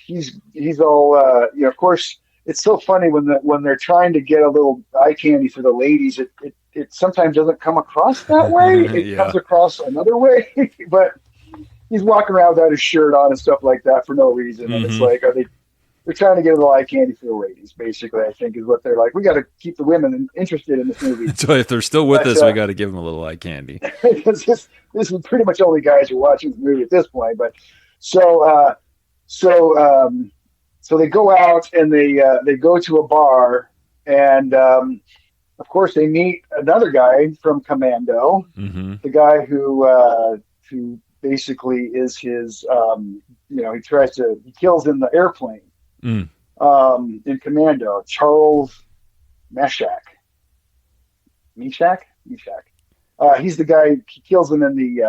he's all, of course, it's so funny when they're trying to get a little eye candy for the ladies. It sometimes doesn't come across that way. It Yeah. comes across another way. But he's walking around without his shirt on and stuff like that for no reason. And it's hmm like, they're trying to get a little eye candy for the ladies, basically. I think is what they're like. We got to keep the women interested in this movie. So if they're still with But us, we got to give them a little eye candy. this is pretty much only guys who are watching the movie at this point. But so so they go out and they go to a bar, and of course they meet another guy from Commando, Mm-hmm. the guy who basically is his he kills in the airplane Mm. in Commando, Charles Meshach. Meshach. He's the guy. He kills him in the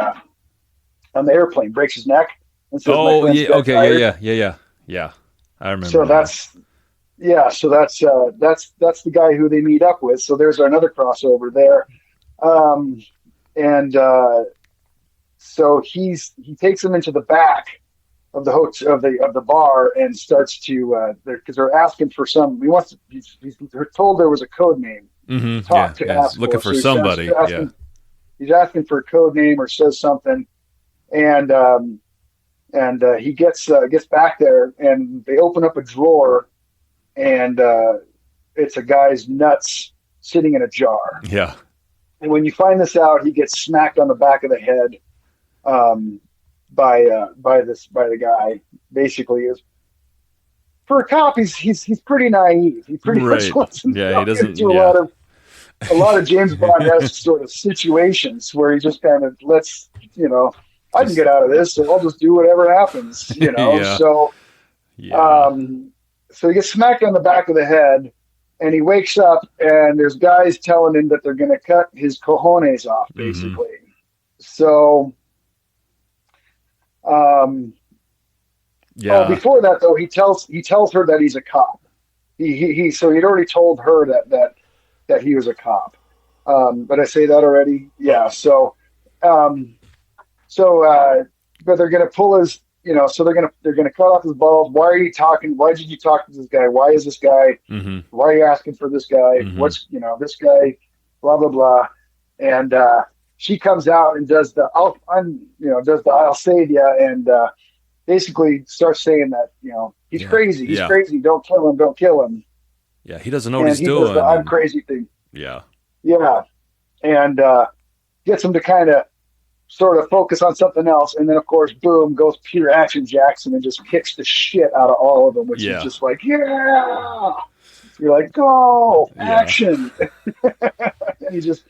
on the airplane, breaks his neck. And says, Oh yeah, okay, yeah. I remember. So that's the guy who they meet up with. So there's another crossover there, and so he takes him into the back of the hotel of the bar and starts to because they're asking for some. He's told there was a code name. Mm-hmm. Looking for So somebody. He's asking for a code name or says something, and he gets back there, and they open up a drawer, and it's a guy's nuts sitting in a jar. Yeah. And when you find this out, he gets smacked on the back of the head by the guy. Basically, is for a cop, he's pretty naive. He pretty much wants to he doesn't do a lot of James Bond-esque sort of situations where he just kind of lets, I can get out of this, so I'll just do whatever happens, Yeah. So he gets smacked on the back of the head, and he wakes up, and there's guys telling him that they're going to cut his cojones off, basically. Mm-hmm. So, before that though, he tells her that he's a cop. So he'd already told her that he was a cop. But I say that already? Yeah. So, but they're going to pull his, so they're going to cut off his balls. Why are you talking? Why did you talk to this guy? Why is this guy? Mm-hmm. Why are you asking for this guy? Mm-hmm. What's, this guy, blah, blah, blah. And, she comes out and does the I'll save ya, and, basically starts saying that, he's crazy. He's crazy. Don't kill him. Don't kill him. Yeah. He doesn't know what he's doing. Does the I'm crazy thing. Yeah. Yeah. And, gets him to kind of sort of focus on something else. And then, of course, boom, goes Peter Action Jackson and just kicks the shit out of all of them, which is just like, yeah. You're like, go, action. And he just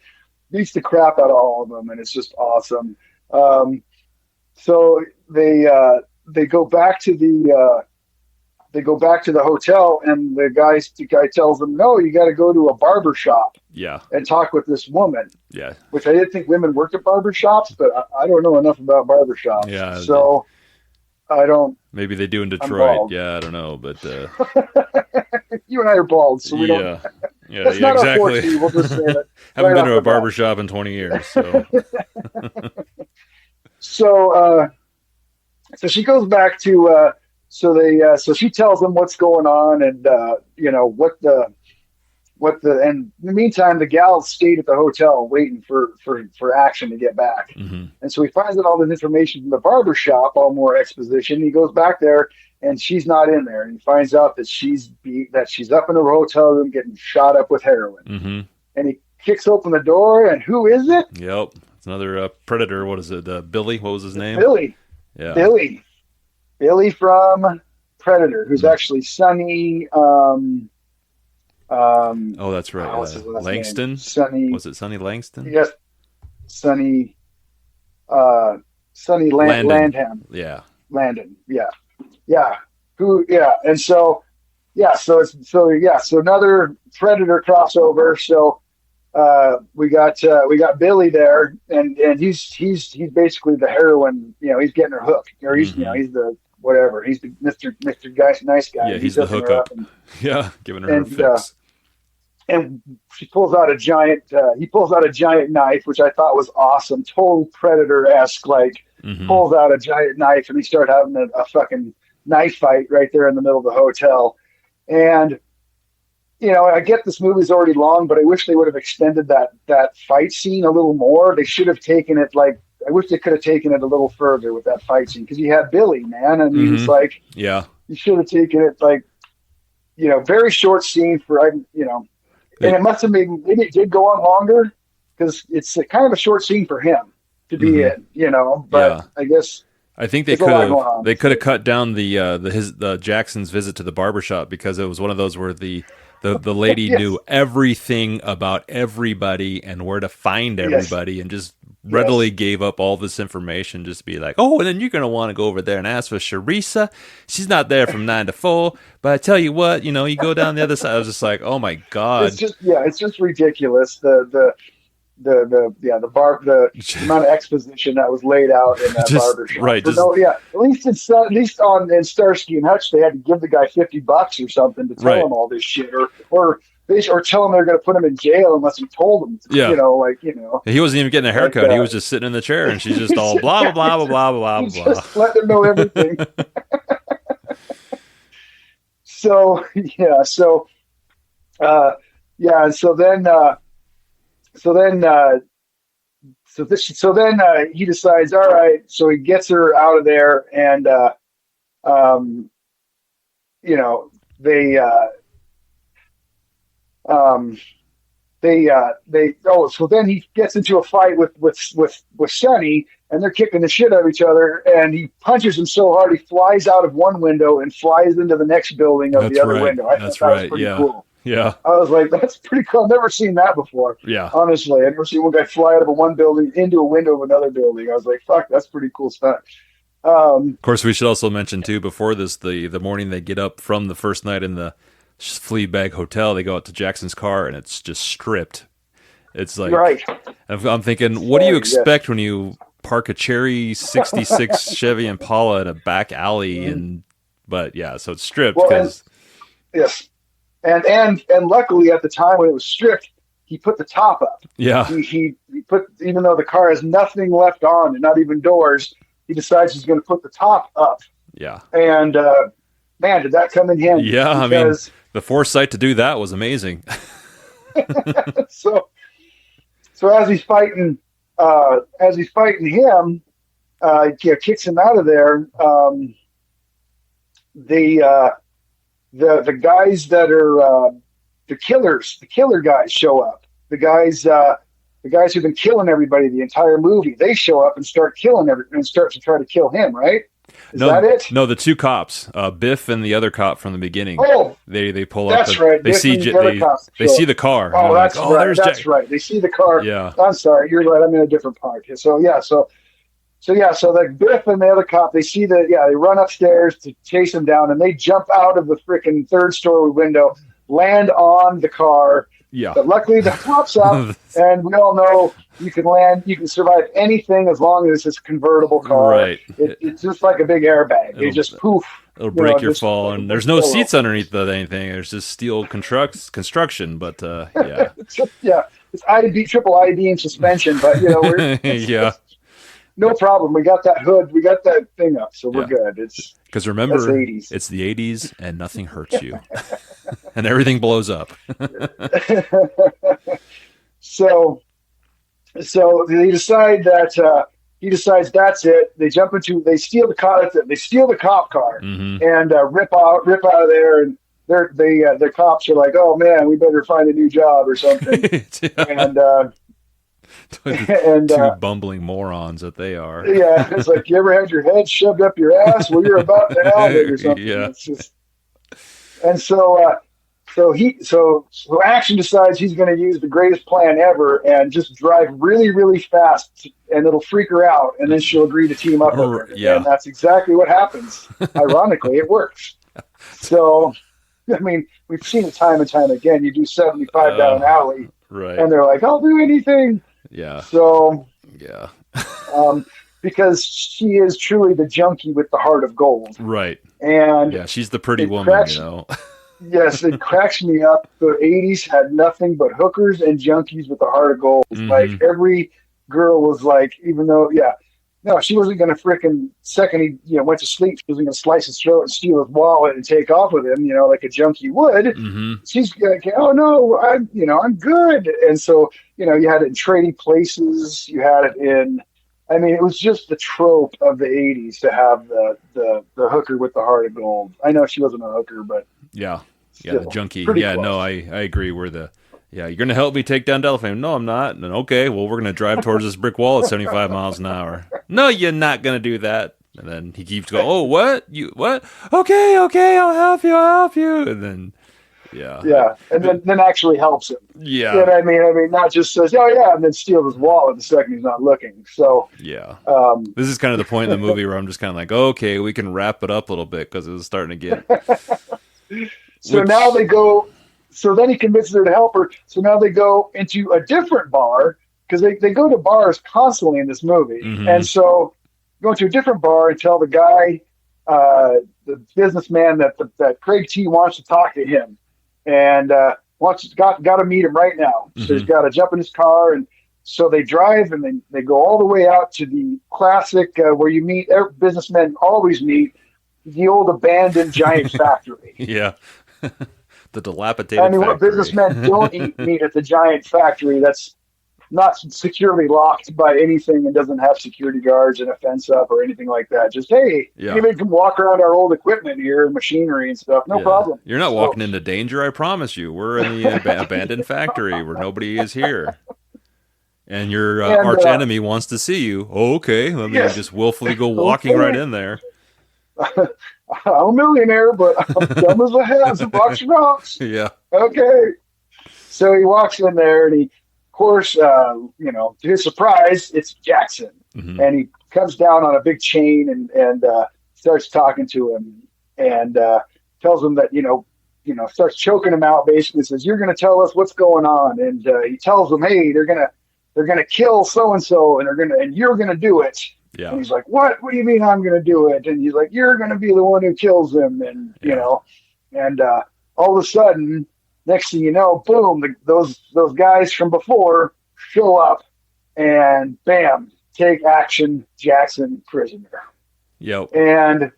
beats the crap out of all of them, and it's just awesome. So they go back to the hotel, and the guy tells them, no, you got to go to a barber shop. Yeah. And talk with this woman. Yeah. Which I didn't think women worked at barber shops, but I don't know enough about barber shops. Yeah. So I don't. Maybe they do in Detroit. Yeah, I don't know, but you and I are bald, so we don't. Yeah, that's not exactly. Our forte, we'll just say that. Haven't been to a barber shop in 20 years, so. So she goes back to. So she tells them what's going on, and and in the meantime, the gal stayed at the hotel waiting for Action to get back. Mm-hmm. And so he finds out all this information from the barber shop, all more exposition. He goes back there, and she's not in there. And he finds out that she's up in a hotel room getting shot up with heroin. Mm-hmm. And he kicks open the door, and who is it? Yep. It's another Predator. What is it? Billy? What was his name? Billy. Yeah. Billy from Predator, who's actually Sonny. Oh, that's right. What's his last Langston. name? Sonny. Was it Sonny Langston? Yes. Sonny. Sonny Landham. Yeah. Landon. Yeah. Yeah. Who? Yeah. And so, So another Predator crossover. So, we got Billy there, and he's basically the heroine. He's getting her hooked, or he's he's the whatever. He's the Mr. Nice guy. Yeah, he's the hookup. Giving her a fix. And she pulls out a giant. He pulls out a giant knife, which I thought was awesome. Total Predator-esque, pulls out a giant knife, and they start having a fucking knife fight right there in the middle of the hotel. And I get this movie's already long, but I wish they would have extended that fight scene a little more. They should have taken it I wish they could have taken it a little further with that fight scene, because you had Billy, man, and he was you should have taken it very short scene for, and it must have been, maybe it did go on longer because it's kind of a short scene for him to be in, but Yeah. I guess I think there's a lot going on. they could have cut down the Jackson's visit to the barbershop because it was one of those where the lady Yes. knew everything about everybody and where to find Yes. everybody and just readily gave up all this information just to be like, oh, and then you're going to want to go over there and ask for Sharisa. She's not there from 9 to 4, but I tell you what, you go down the other side. I was just like, oh my God. It's just ridiculous. The amount of exposition that was laid out in that barbershop. Right. At least in Starsky and Hutch, they had to give the guy $50 or something to tell him all this shit, or tell him they're going to put him in jail unless he told them. Yeah. He wasn't even getting a haircut. He was just sitting in the chair, and she's just all blah blah blah blah blah blah blah. Just let them know everything. So then he decides, all right. So he gets her out of there, and so then he gets into a fight with Sonny, and they're kicking the shit out of each other, and he punches him so hard he flies out of one window and flies into the next building of the other window. That's thought that right. was pretty Yeah. cool. Yeah. I was like, that's pretty cool. I've never seen that before. Yeah. Honestly, I've never seen one guy fly out of one building into a window of another building. I was like, fuck, that's pretty cool stuff. Of course, we should also mention too, before this, the morning they get up from the first night in the Fleabag Hotel, they go out to Jackson's car and it's just stripped. It's like, right. I'm thinking, what do you expect when you park a cherry 66 Chevy Impala in a back alley? But yeah, so it's stripped. Yes. And luckily at the time when it was stripped, he put the top up. Yeah. He put, even though the car has nothing left on and not even doors, he decides he's going to put the top up. Yeah. And man, did that come in handy? Yeah, I mean, the foresight to do that was amazing. So as he's fighting him, kicks him out of there. The guys that are the killer guys show up. The guys who've been killing everybody the entire movie, they show up and start killing and start to try to kill him, right? Is that it? No, the two cops, Biff and the other cop from the beginning. Oh, they pull up. That's right. They see the car. Oh, that's right. That's right. They see the car. Yeah. I'm sorry. You're right. I'm in a different part. So the Biff and the other cop, they run upstairs to chase him down, and they jump out of the freaking third-story window, land on the car. Yeah. But luckily the top's up, and we all know you can survive anything as long as it's a convertible car. Right. It's just like a big airbag. It just poof. It'll break your fall, and there's no seats underneath anything. There's just steel construction, but yeah. It's triple ID and suspension, but yeah. No problem. We got that hood. We got that thing up, so we're good. It's because remember, the it's the 80s, and nothing hurts you, and everything blows up. So they decide that he decides that's it. They steal the cop car Mm-hmm. and rip out of there, and the cops are like, oh man, we better find a new job or something. And two bumbling morons that they are. Yeah, it's like, you ever had your head shoved up your ass? Well, you're about to have it or something. Yeah. It's just, and so Action decides he's going to use the greatest plan ever and just drive really, really fast, and it'll freak her out, and then she'll agree to team up with her. Yeah. And that's exactly what happens. Ironically, it works. So, I mean, we've seen it time and time again. You do 75 down an alley, right? And they're like, I'll do anything. Yeah. So, yeah. because she is truly the junkie with the heart of gold. Right. And yeah, she's the pretty woman, Yes, it cracks me up. The 80s had nothing but hookers and junkies with the heart of gold. Mm-hmm. Like, every girl was like, even though, she wasn't going to frickin' second he went to sleep, she wasn't going to slice his throat and steal his wallet and take off with him, like a junkie would. Mm-hmm. She's like, oh no, I'm good. And so, you had it in Trading Places, you had it in, it was just the trope of the 80s to have the hooker with the heart of gold. I know she wasn't a hooker, but yeah. Yeah, the still junkie. pretty Yeah, no, close. I agree. Yeah, you're gonna help me take down Delphine. No, I'm not. And okay, well, we're gonna drive towards this brick wall at 75 miles an hour. No, you're not gonna do that. And then he keeps going. Oh, what? You what? Okay, okay, I'll help you. I'll help you. And then Yeah, and then actually helps him. You know yeah, what I mean? I mean, not just says, "Oh yeah," and then steals his wallet the second he's not looking. So, yeah. um, This is kind of the point in the movie where I'm just kind of like, okay, we can wrap it up a little bit because it was starting to get. so Which, now they go. So then he convinces her to help her. So now they go into a different bar because they go to bars constantly in this movie, mm-hmm, and so go to a different bar and tell the guy, the businessman, that Craig T wants to talk to him, and got to meet him right now. So he's mm-hmm, got to jump in his car, and so they drive and they go all the way out to the classic where you meet businessmen always meet, the old abandoned giant factory. yeah, the I dilapidated mean, what factory. businessmen don't meet at the giant factory that's not securely locked by anything and doesn't have security guards and a fence up or anything like that. Just, hey, Yeah. anybody can walk around our old equipment here, machinery and stuff. No Yeah, problem. you're not So, walking into danger. I promise you. We're in the abandoned factory where nobody is here, and your and arch enemy wants to see you. Oh, okay, let me yes, just willfully go walking right okay. in there. I'm a millionaire, but I'm dumb as a has a box of rocks. Yeah. Okay. So he walks in there, and he, of course, to his surprise, it's Jackson, Hmm. and he comes down on a big chain and starts talking to him, and tells him that starts choking him out. Basically, says, "You're going to tell us what's going on," and he tells him, "Hey, they're gonna kill so and so, and you're gonna do it." And Yeah. he's like, "What? What do you mean I'm going to do it?" And he's like, "You're going to be the one who kills him." And Yeah. and all of a sudden, next thing you know, boom, those guys from before show up, and bam, take action, Jackson prisoner. Yep. And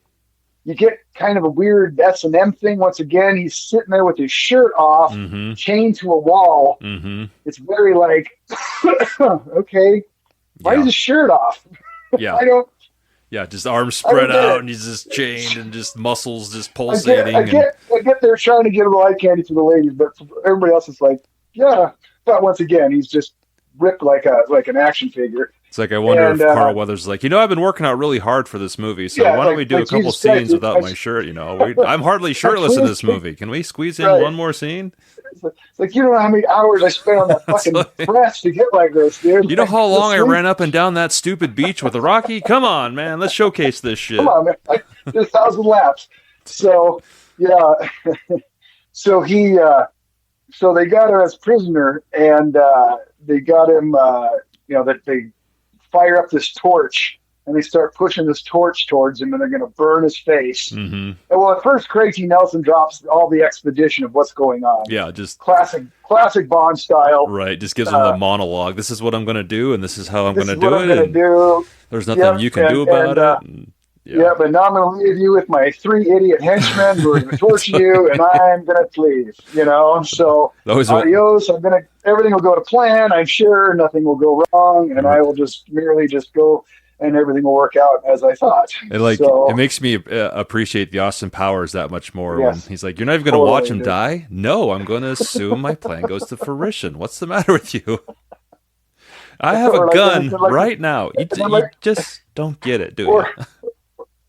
you get kind of a weird S&M thing once again. He's sitting there with his shirt off, Mm-hmm. chained to a wall. Mm-hmm. It's very like, okay, why is Yeah. his shirt off? Yeah. I don't. Yeah. Just arms I don't spread get out, it. and he's just chained, and just muscles just I pulsating, get they're trying to get a little eye candy for the ladies, but for everybody else is like, yeah. But once again, he's just ripped like an action figure. it's like I wonder And if Carl Weathers is like, I've been working out really hard for this movie, so yeah, why don't we do a couple Jesus Christ, scenes without my shirt? I'm hardly shirtless in this movie. Can we squeeze in right. one more scene? It's like you don't know how many hours I spent on that fucking like- press to get like this, dude. You know Like, how long I sleep. ran up and down that stupid beach with a Rocky? Come on, man. Let's showcase this shit. Come on, man. I did 1,000 laps. So yeah, so so they got him as prisoner, and they got him. That they fire up this torch, and they start pushing this torch towards him, and they're going to burn his face. Mm-hmm. And well, at first, Craig T. Nelson drops all the exposition of what's going on. Yeah, just Classic Bond style. right. Just gives them the monologue. This is what I'm going to do, and this is how I'm going to do it. And Do. there's nothing Yep, you can do about it. And, Yeah, but now I'm going to leave you with my 3 idiot henchmen who are going to torture you, and I'm going to leave. So Those adios. Everything will go to plan. I'm sure nothing will go wrong, and I will just merely just go, and everything will work out as I thought. it makes me appreciate the Austin Powers that much more when Yes. he's like, "You're not even going to Totally, watch him dude. die." No, I'm going to assume my plan goes to fruition. What's the matter with you? I have a Or like- gun like- right now. You like- just don't get it, do you? Or,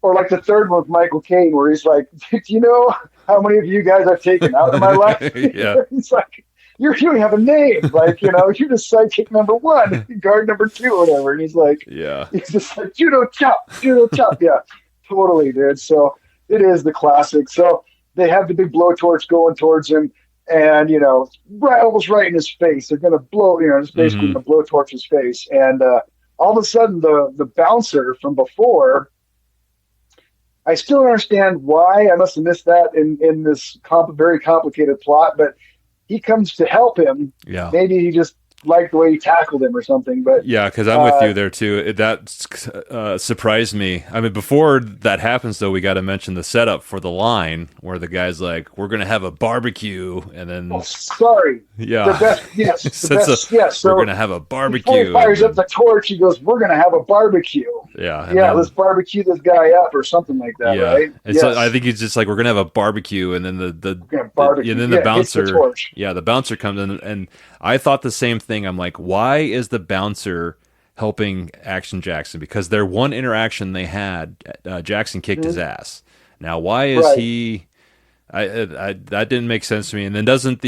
or like the third one with Michael Caine, where he's like, "Do you know how many of you guys I've taken out of my life?" Yeah. He's like, you don't have a name. Like, you're just sidekick number 1, guard number 2, or whatever. And he's like, Yeah. he's just like, judo chop. Yeah, totally, dude. So it is the classic. So they have the big blowtorch going towards him, and, almost right in his face. They're going to blow, just basically Mhm. going to blowtorch his face. And all of a sudden, the bouncer from before, I still don't understand why. I must have missed that in this very complicated plot, but he comes to help him. Yeah. Maybe he just liked the way he tackled him or something. But Yeah, because I'm with you there too. That surprised me. I mean, before that happens, though, we got to mention the setup for the line where the guy's like, "We're gonna have a barbecue," and then sorry, yeah, the best, yes, the best, yes. We're So gonna have a barbecue. before he fires up the torch, he goes, "We're gonna have a barbecue." Yeah, Yeah, let's barbecue this guy up or something like that, yeah. right? And so I think he's just like, "We're gonna have a barbecue," and then barbecue. and then the bouncer, the the bouncer comes in, and I thought the same thing. I'm like, why is the bouncer helping Action Jackson? Because their one interaction they had, Jackson kicked his ass. Now, why is he? I that didn't make sense to me. And then doesn't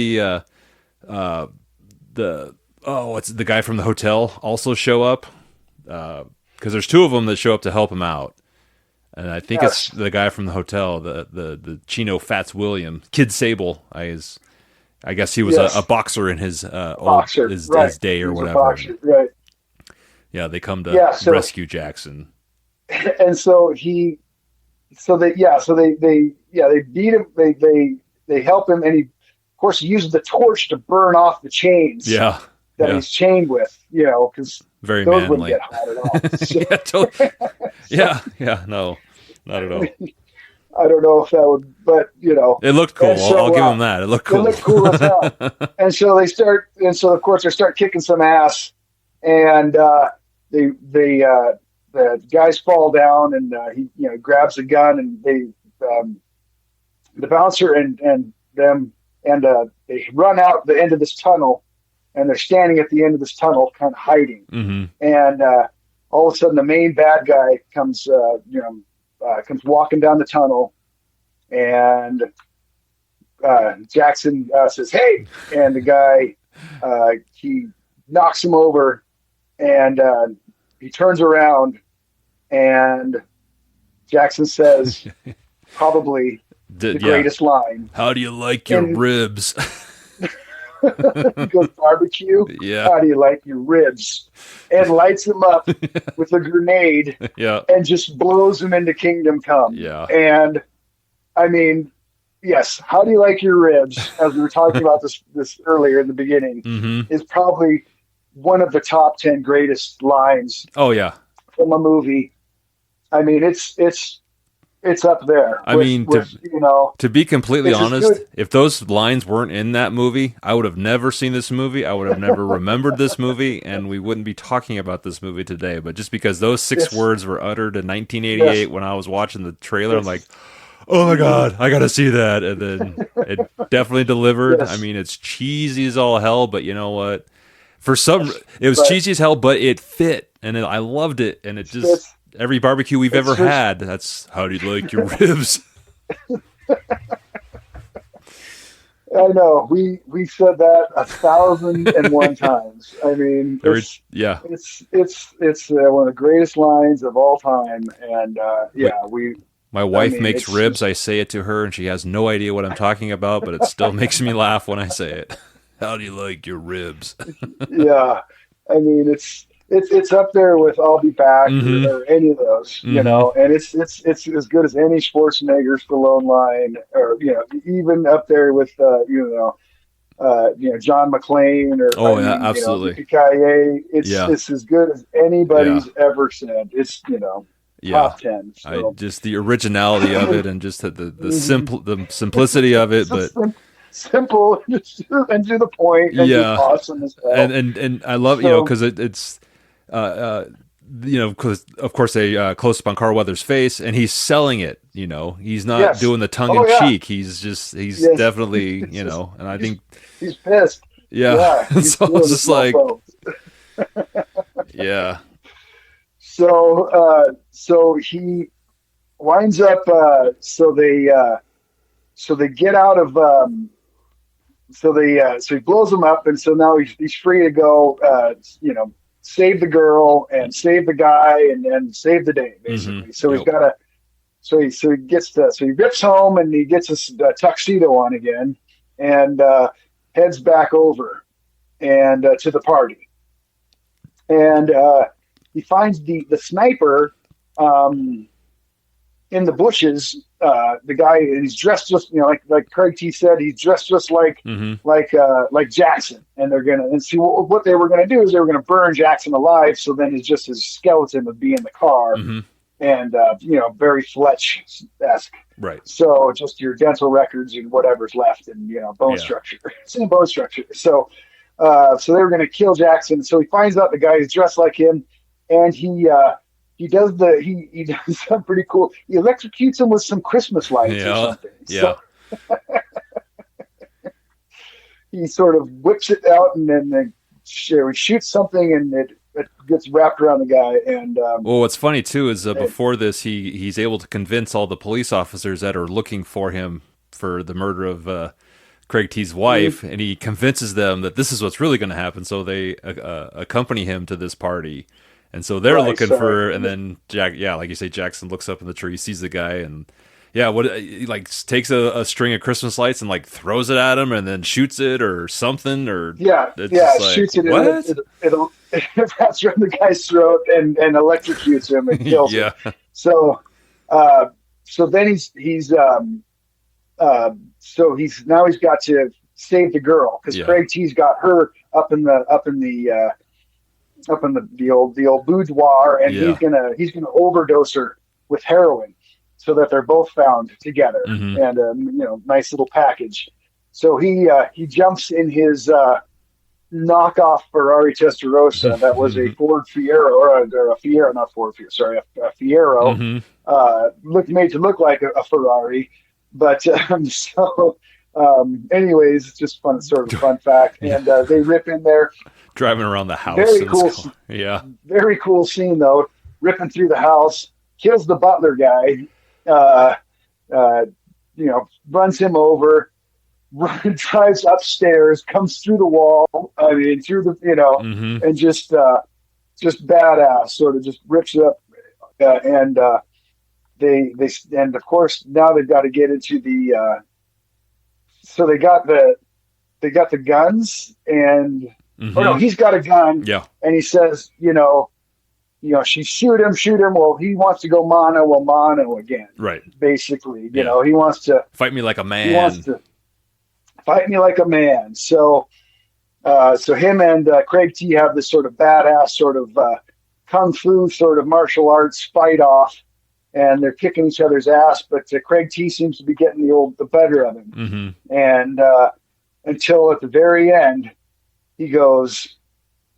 what's the guy from the hotel also show up? Because there's two of them that show up to help him out. And I think it's the guy from the hotel, the Chino Fats William, Kid Sable. I guess he was a boxer in his his day or whatever. Right. Yeah, they come to rescue Jackson. And so they beat him. They help him, and he, of course, he uses the torch to burn off the chains. Yeah. That he's chained with, because very those manly. wouldn't get hot at all. So, yeah, totally. No, not at all. I don't know if that would, but it looked cool. So, I'll give him that. It looked cool. It looked cool as hell. And so of course they start kicking some ass, and the guys fall down, and he grabs a gun, and the bouncer and them they run out the end of this tunnel. And they're standing at the end of this tunnel, kind of hiding. Mm-hmm. And all of a sudden, the main bad guy comes walking down the tunnel, and Jackson says, "Hey!" And the guy he knocks him over, and he turns around, and Jackson says, probably the greatest line: "How do you like your ribs?" He goes, "Barbecue? Yeah. How do you like your ribs?" And lights him up with a grenade, and just blows him into Kingdom Come. Yeah. And I mean, yes, how do you like your ribs? As we were talking about this earlier in the beginning, is probably one of the top 10 greatest lines. Oh yeah, from a movie. I mean, it's up there. To be completely honest, if those lines weren't in that movie, I would have never seen this movie. I would have never remembered this movie, and we wouldn't be talking about this movie today. But just because those 6 words were uttered in 1988 when I was watching the trailer, I'm like, oh my God, I got to see that. And then it definitely delivered. I mean, it's cheesy as all hell, but you know what? It was cheesy as hell, but it fit, and I loved it, and it just... Every barbecue we've ever had, that's how do you like your ribs? I know. We said that 1,001 times. I mean, it's one of the greatest lines of all time. And my wife makes ribs. I say it to her, and she has no idea what I'm talking about, but it still makes me laugh when I say it. How do you like your ribs? Yeah, I mean it's up there with "I'll Be Back" or any of those, and it's as good as any Schwarzenegger Stallone line, or even up there with John McClane or absolutely Yippee-ki-yay. It's as good as anybody's ever said. It's top 10. So. Just the originality of it, and just the simplicity of it, but. Simple and to the point, and just awesome as hell. And I love because it's because of course they close up on Carl Weathers' face, and he's selling it. He's not doing the tongue in cheek. He's definitely and I think he's pissed. Yeah. So it's just like yeah. So he winds up. So they get out of. So he blows them up, and so now he's free to go. Save the girl and save the guy and save the day, basically. So he's got to. So he rips home, and he gets his tuxedo on again, and heads back over and to the party, and he finds the sniper in in the bushes, the guy, he's dressed just, like Craig T said, he's dressed just like like Jackson. And they're gonna, and see what they were gonna do is they were gonna burn Jackson alive. So then it's just his skeleton would be in the car, and very Fletch-esque. Right. So just your dental records and whatever's left, and bone structure, same bone structure. So they were gonna kill Jackson. So he finds out the guy is dressed like him, and he does he does something pretty cool. He electrocutes him with some Christmas lights or something. Yeah. So, he sort of whips it out and then shoots something, and it gets wrapped around the guy. And well, what's funny too is before this, he's able to convince all the police officers that are looking for him for the murder of Craig T's wife, and he convinces them that this is what's really going to happen. So they accompany him to this party. And so they're looking for, and then like you say, Jackson looks up in the tree, sees the guy, and he like takes a string of Christmas lights and like throws it at him, and then shoots it or something, or shoots it. What? It wraps around the guy's throat and electrocutes him and kills him. So then he's got to save the girl, because Craig T's got her up in the old boudoir, and he's gonna overdose her with heroin, so that they're both found together, and nice little package. So he jumps in his knockoff Ferrari Testarossa that was a Ford Fiero, or a Fiero, not Ford Fiero, sorry, a Fiero, made to look like a Ferrari, but anyways, it's just fun, sort of fun fact, and they rip in there. Driving around the house. Very cool. Very cool scene, though. Ripping through the house, kills the butler guy, runs him over, drives upstairs, comes through the wall. Through the, and just badass, sort of just rips it up. And of course now they've got to get into the. So they got the guns and. Oh no, he's got a gun. Yeah. And he says, she shoot him. Well, he wants to go mano again. Right. Basically, he wants to fight me like a man. He wants to fight me like a man. So him and Craig T have this sort of badass sort of kung fu sort of martial arts fight off, and they're kicking each other's ass. But Craig T seems to be getting the better of him, and until at the very end. He goes,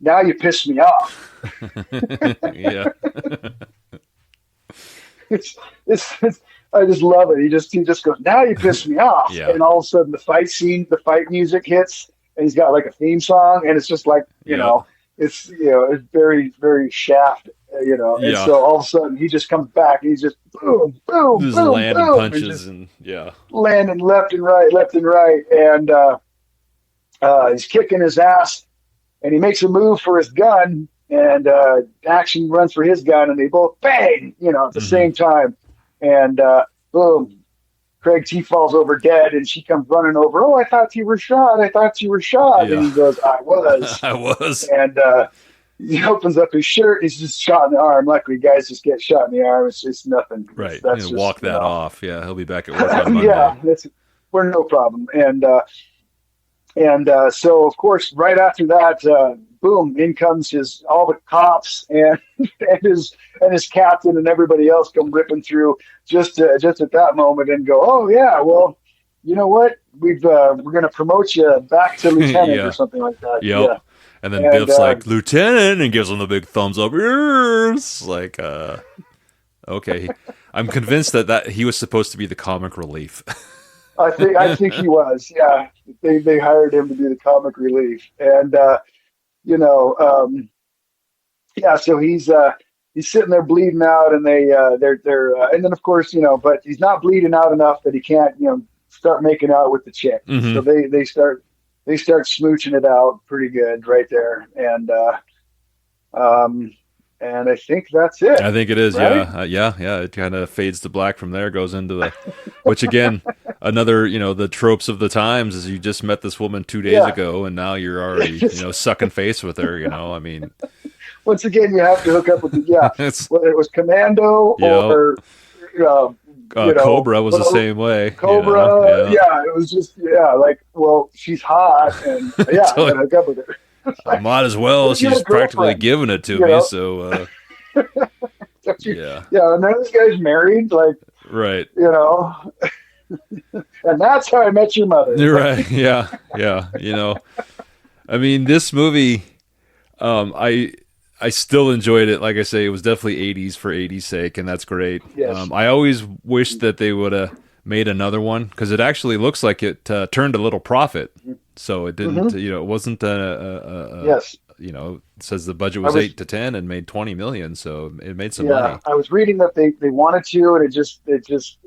"Now you piss me off." Yeah. it's I just love it. He just goes, "Now you piss me off." Yeah. And all of a sudden the fight music hits, and he's got like a theme song, and it's just like, it's very, very Shaft, and so all of a sudden he just comes back and he's just boom, boom, just boom, landing boom, punches and landing left and right. And, he's kicking his ass, and he makes a move for his gun, and Action runs for his gun, and they both bang, at the same time, and boom, Craig T falls over dead, and she comes running over. "Oh, I thought you were shot. Yeah. And he goes, "I was." And he opens up his shirt. He's just shot in the arm. Luckily, guys just get shot in the arm. It's just nothing. Right. That's walk that off. Yeah, he'll be back at work on Monday. We're no problem. And so, of course, right after that, boom, in comes all the cops and his captain and everybody else come ripping through just at that moment and go, "Oh yeah, well, you know what? We're going to promote you back to lieutenant," or something like that. Yep. Yeah. And then Biff's like, "Lieutenant," and gives him the big thumbs up. It's like, okay, I'm convinced that he was supposed to be the comic relief. I think he was. Yeah, they hired him to be the comic relief, and so he's sitting there bleeding out, and they're and then of course but he's not bleeding out enough that he can't start making out with the chick. So they start smooching it out pretty good right there, and I think that's it. I think it is, right? Yeah. It kind of fades to black from there, goes into the, which again, another, the tropes of the times is you just met this woman 2 days ago, and now you're already, sucking face with her. Once again, you have to hook up with whether it was Commando or Cobra was the well, same way. Cobra, Yeah. yeah, it was just, yeah, like, well, she's hot, and yeah, I So gotta hook up with her. It's I like, might as well. where's your She's practically girlfriend? giving it to You me. know, So don't you, yeah, yeah, and then this guy's married, like, right. you know, and that's how I met your mother. You're right. Yeah, yeah. I mean, this movie, I still enjoyed it. Like I say, it was definitely '80s for '80s sake, and that's great. Yes. I always wish that they would have made another one because it actually looks like it turned a little profit. So it didn't. Hmm. It wasn't Yes. it says the budget I was was, 8 to 10 and made 20 million, so it made some yeah, money. I was reading that they wanted to, and it just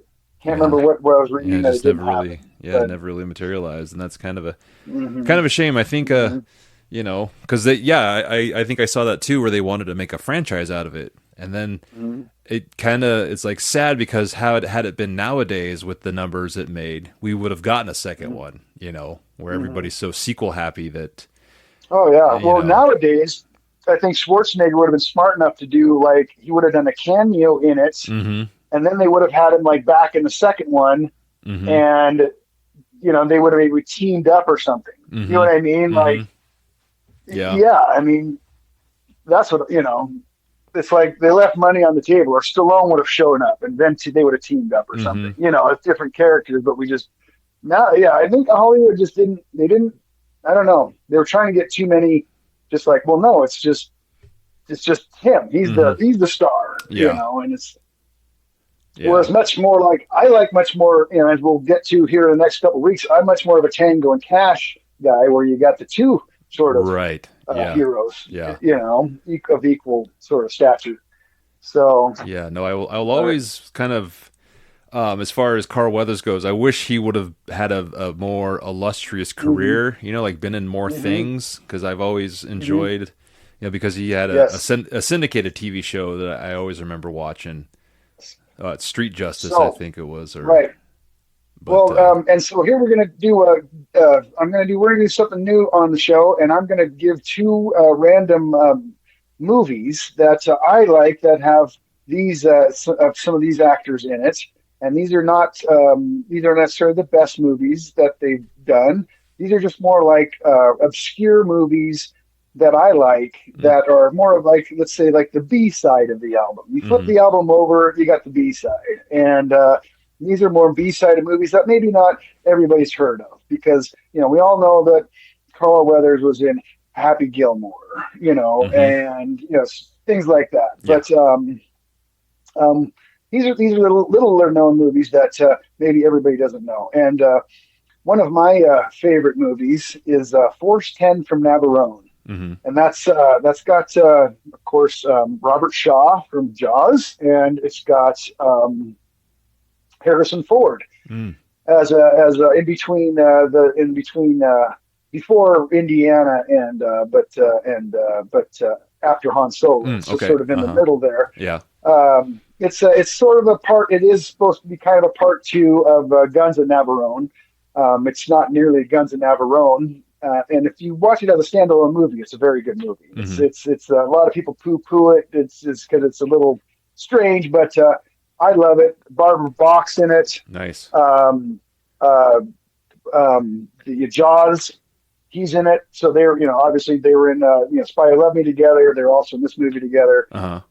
can't remember Yeah, what I was yeah, reading it that it just didn't never happen. really, yeah, it But never really materialized, and that's hmm kind of a shame. I think, hmm because I think I saw that too, where they wanted to make a franchise out of it, and then hmm it's like sad because how it had it been nowadays with the numbers it made, we would have gotten a second one, where hmm everybody's so sequel happy that Oh yeah. you Well, know, nowadays, I think Schwarzenegger would have been smart enough to do like he would have done a cameo in it, mm-hmm, and then they would have had him like back in the second one, mm-hmm, and they would have maybe teamed up or something. You know mm-hmm, what I mean? mm-hmm, Like, yeah, yeah. I mean, that's what. It's like they left money on the table, or Stallone would have shown up, and then they would have teamed up or mm-hmm, something. It's different characters, but we just now, yeah. I think Hollywood just didn't. They didn't. I don't know. They were trying to get too many. Just like, well, no, it's just him. He's mm-hmm, the star. yeah, And it's yeah, whereas much more like I like much more. As we'll get to here in the next couple of weeks, I'm much more of a Tango and Cash guy, where you got the two sort of right, yeah, heroes, yeah. of equal sort of stature. So, Yeah, no, I will uh, always kind of, as far as Carl Weathers goes, I wish he would have had a more illustrious hmm career, like been in more hmm things, because I've always hmm enjoyed, because he had yes. a syndicated TV show that I always remember watching, Street Justice, I So, think it was, or, right. but, Well, and so here we're gonna do something new on the show, and I'm gonna give two random movies that I like that have some of these actors in it, and these are necessarily the best movies that they've done. These are just more like obscure movies that I like that are more of like, let's say, like the B side of the album. You flip mm-hmm, the album over, you got the B side, and these are more B-sided movies that maybe not everybody's heard of because we all know that Carl Weathers was in Happy Gilmore, mm-hmm, and things like that. yeah, But um, these are little known movies that maybe everybody doesn't know. And one of my favorite movies is Force 10 from Navarone. mm-hmm, And that's got, of course, Robert Shaw from Jaws, and it's got Harrison Ford mm, as in between before Indiana but after Han Solo, so okay, sort of in the uh-huh, middle there. yeah, It's sort of a part. It is supposed to be kind of a part two of Guns of Navarone. It's not nearly Guns of Navarone. And if you watch it as a standalone movie, it's a very good movie. It's mm-hmm, it's it's a lot of people poo-poo it. It's because it's a little strange, but I love it. Barbara Bach's in it. nice, Um, uh, the Jaws, he's in it. So they're obviously they were in Spy Who Loved Me together. They're also in this movie together. uh-huh,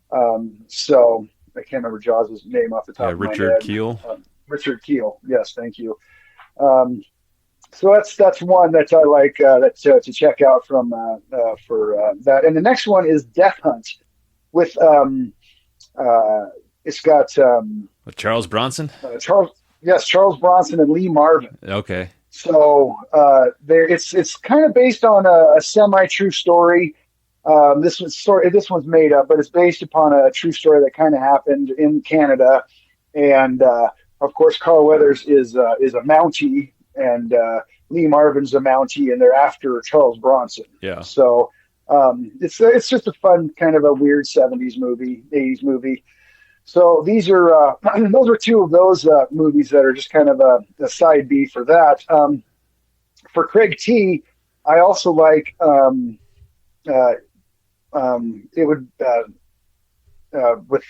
So I can't remember Jaws' name off the yeah, top of my Richard head. Kiel, Richard Keel. Yes, thank you. Um, so that's one that I like to check out for that. And the next one is Death Hunt with uh, it's got with Charles Bronson, Charles Bronson and Lee Marvin. okay, So it's kind of based on a semi-true story. This one's made up, but it's based upon a true story that kind of happened in Canada. And of course, Carl Weathers is a Mountie, and Lee Marvin's a Mountie, and they're after Charles Bronson. yeah, So it's just a fun kind of a weird '70s movie, '80s movie. So these are those are two of those movies that are just kind of a side B for that. For Craig T, I also like uh, it would with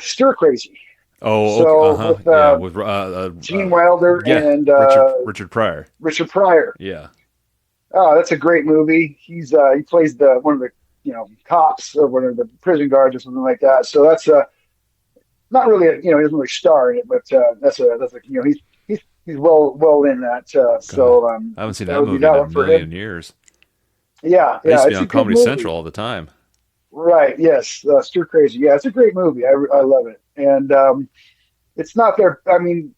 Stir Crazy. Oh, okay. So Uh-huh. with Yeah, with Gene Wilder yeah, and Richard Pryor. Richard Pryor. Yeah. Oh, that's a great movie. He plays the one of the cops or one of the prison guards or something like that. So that's not really he doesn't really star in it, but that's a he's well in that. God, So I haven't seen that that would be movie in that a one for him. million years. Yeah, I used yeah, to be it's a on good Comedy movie. Central all the time. Right? Yes, Stir Crazy. Yeah, it's a great movie. I love it, and it's not there. I mean,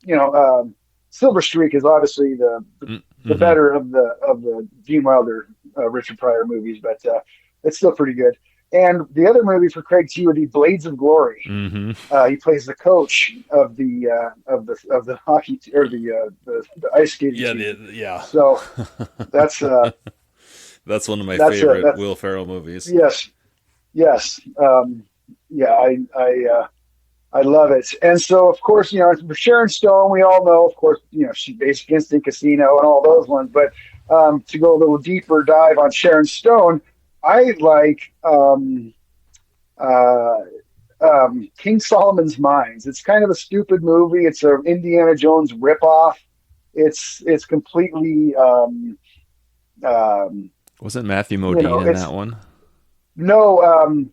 Silver Streak is obviously the Mm-hmm. better of the Gene Wilder, Richard Pryor movies, but it's still pretty good. And the other movie for Craig T would be Blades of Glory. Mm-hmm. He plays the coach of the hockey or the ice skating Yeah, team. yeah. So that's That's one of my that's favorite that's Will Ferrell movies. yes, yes, yeah. I love it. And so, of course, for Sharon Stone, we all know, of course, she Basic Instinct, Casino, and all those ones. But to go a little deeper dive on Sharon Stone, I like uh, King Solomon's Mines. It's kind of a stupid movie. It's an Indiana Jones ripoff. It's completely, um, Wasn't Matthew Modine in it's that one? no,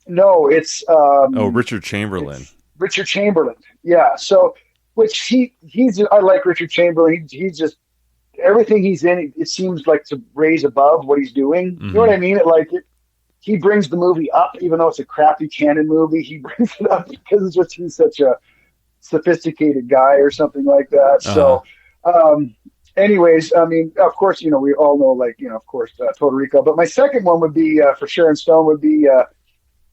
no, Oh, Richard Chamberlain. it's Richard Chamberlain. Yeah. So, which he's I like Richard Chamberlain. He's just everything he's in. It seems like to raise above what he's doing. You know what Mm-hmm. I mean? He brings the movie up, even though it's a crappy canon movie. He brings it up because he's such a sophisticated guy or something like that. Uh-huh. So, anyways, I mean, of course, we all know, of course, Puerto Rico. But my second one would be for Sharon Stone would be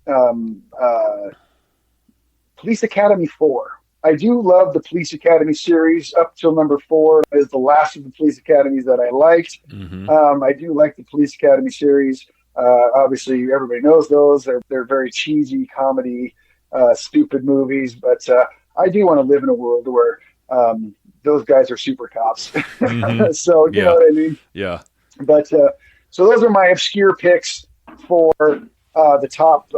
um, uh, Police Academy 4. I do love the Police Academy series up till number 4 is the last of the Police Academies that I liked. Mm-hmm. I do like the Police Academy series. Obviously, everybody knows those. They're very cheesy comedy, stupid movies. But I do want to live in a world where those guys are super cops. Mm-hmm. So you know Yeah. what I mean. Yeah. But so those are my obscure picks for the top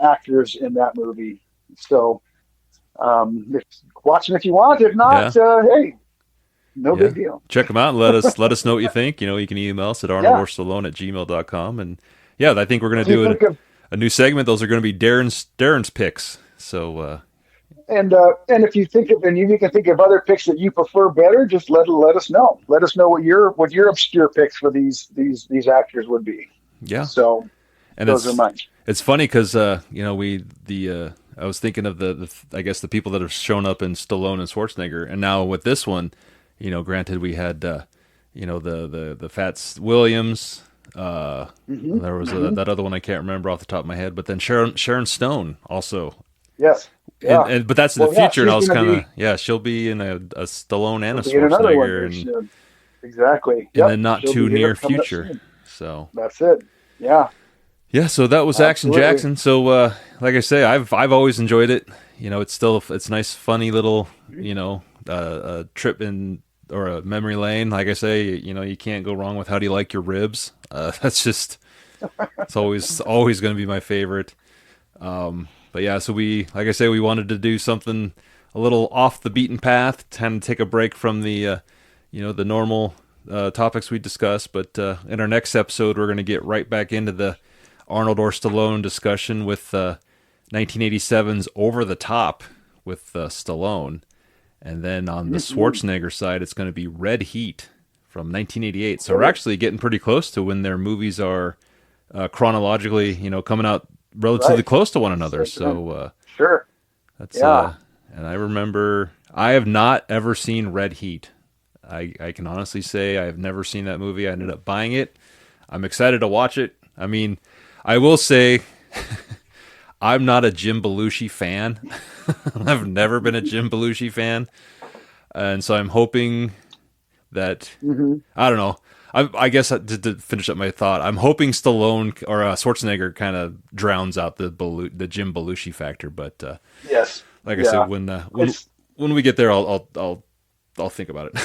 actors in that movie. So watch them if you want. If not, hey, no Yeah. big deal. Check them out and let us know what you think. You can email us at arnoldorstallone@gmail.com. And yeah, I think we're going What to do you do think of a new segment. Those are going to be Darren's picks. So and if you think of and you can think of other picks that you prefer better, just let us know. Let us know what your obscure picks for these actors would be. yeah. So And those are mine. it's funny because I was thinking of the I guess the people that have shown up in Stallone and Schwarzenegger, and now with this one, granted we had the Fats Williams. There was that other one I can't remember off the top of my head, but then Sharon Stone also. Yes. Yeah. But that's in the Well, yeah, future, and I was she's gonna kind of she'll be in a Stallone and a be in another one Schwarzenegger, very and soon. Exactly. in the not She'll too be here near coming up future. soon. So That's it. Yeah. yeah, so that was Action Absolutely. Jackson. So like I say, I've always enjoyed it. It's nice, funny little trip in or a memory lane. Like I say, you can't go wrong with How Do You Like Your Ribs. That's just it's always going to be my favorite. But yeah, so like I say, we wanted to do something a little off the beaten path, kind of take a break from the the normal topics we discuss. But in our next episode, we're going to get right back into the Arnold or Stallone discussion with 1987's Over the Top with Stallone. And then on the Schwarzenegger side, it's going to be Red Heat from 1988. So we're actually getting pretty close to when their movies are chronologically, coming out relatively Right. close to one another. So Sure. that's Yeah. and I remember I have not ever seen Red Heat. I can honestly say I have never seen that movie. I ended up buying it. I'm excited to watch it. I mean, I will say I'm not a Jim Belushi fan. I've never been a Jim Belushi fan. And so I'm hoping that I don't know. I guess to finish up my thought, I'm hoping Stallone or Schwarzenegger kind of drowns out the Jim Belushi factor. But Yes. like I Yeah. said, It's- when we get there, I'll think about it.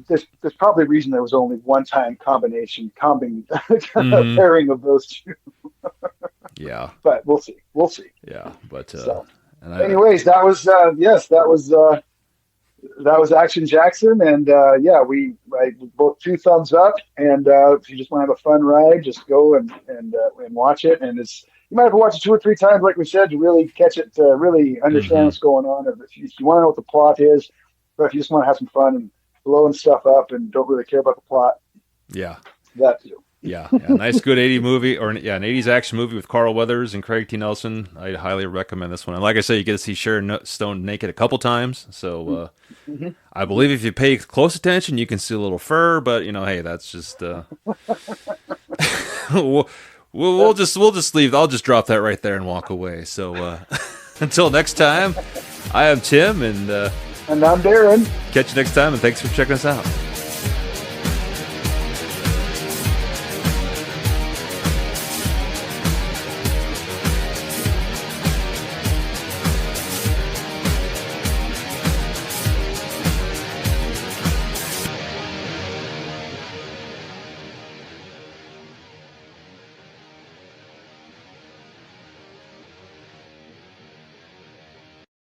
There's probably a reason there was only one time Mhm. pairing of those two. Yeah. But we'll see. We'll see. Yeah. But So, and anyways, yes, that was Action Jackson, and yeah, I both two thumbs up. And if you just want to have a fun ride, just go and watch it. And you might have to watch it 2 or 3 times, like we said, to really catch it, to really understand what's going on. If you want to know what the plot is, but if you just want to have some fun and blowing stuff up and don't really care about the plot, yeah, that too. Yeah, nice, good 80s movie, or an 80s action movie with Carl Weathers and Craig T. Nelson. I highly recommend this one. And like I said, you get to see Sharon Stone naked a couple times. So I believe if you pay close attention, you can see a little fur. But hey, that's just we'll just leave. I'll just drop that right there and walk away. So until next time, I am Tim, and I'm Darren. Catch you next time, and thanks for checking us out.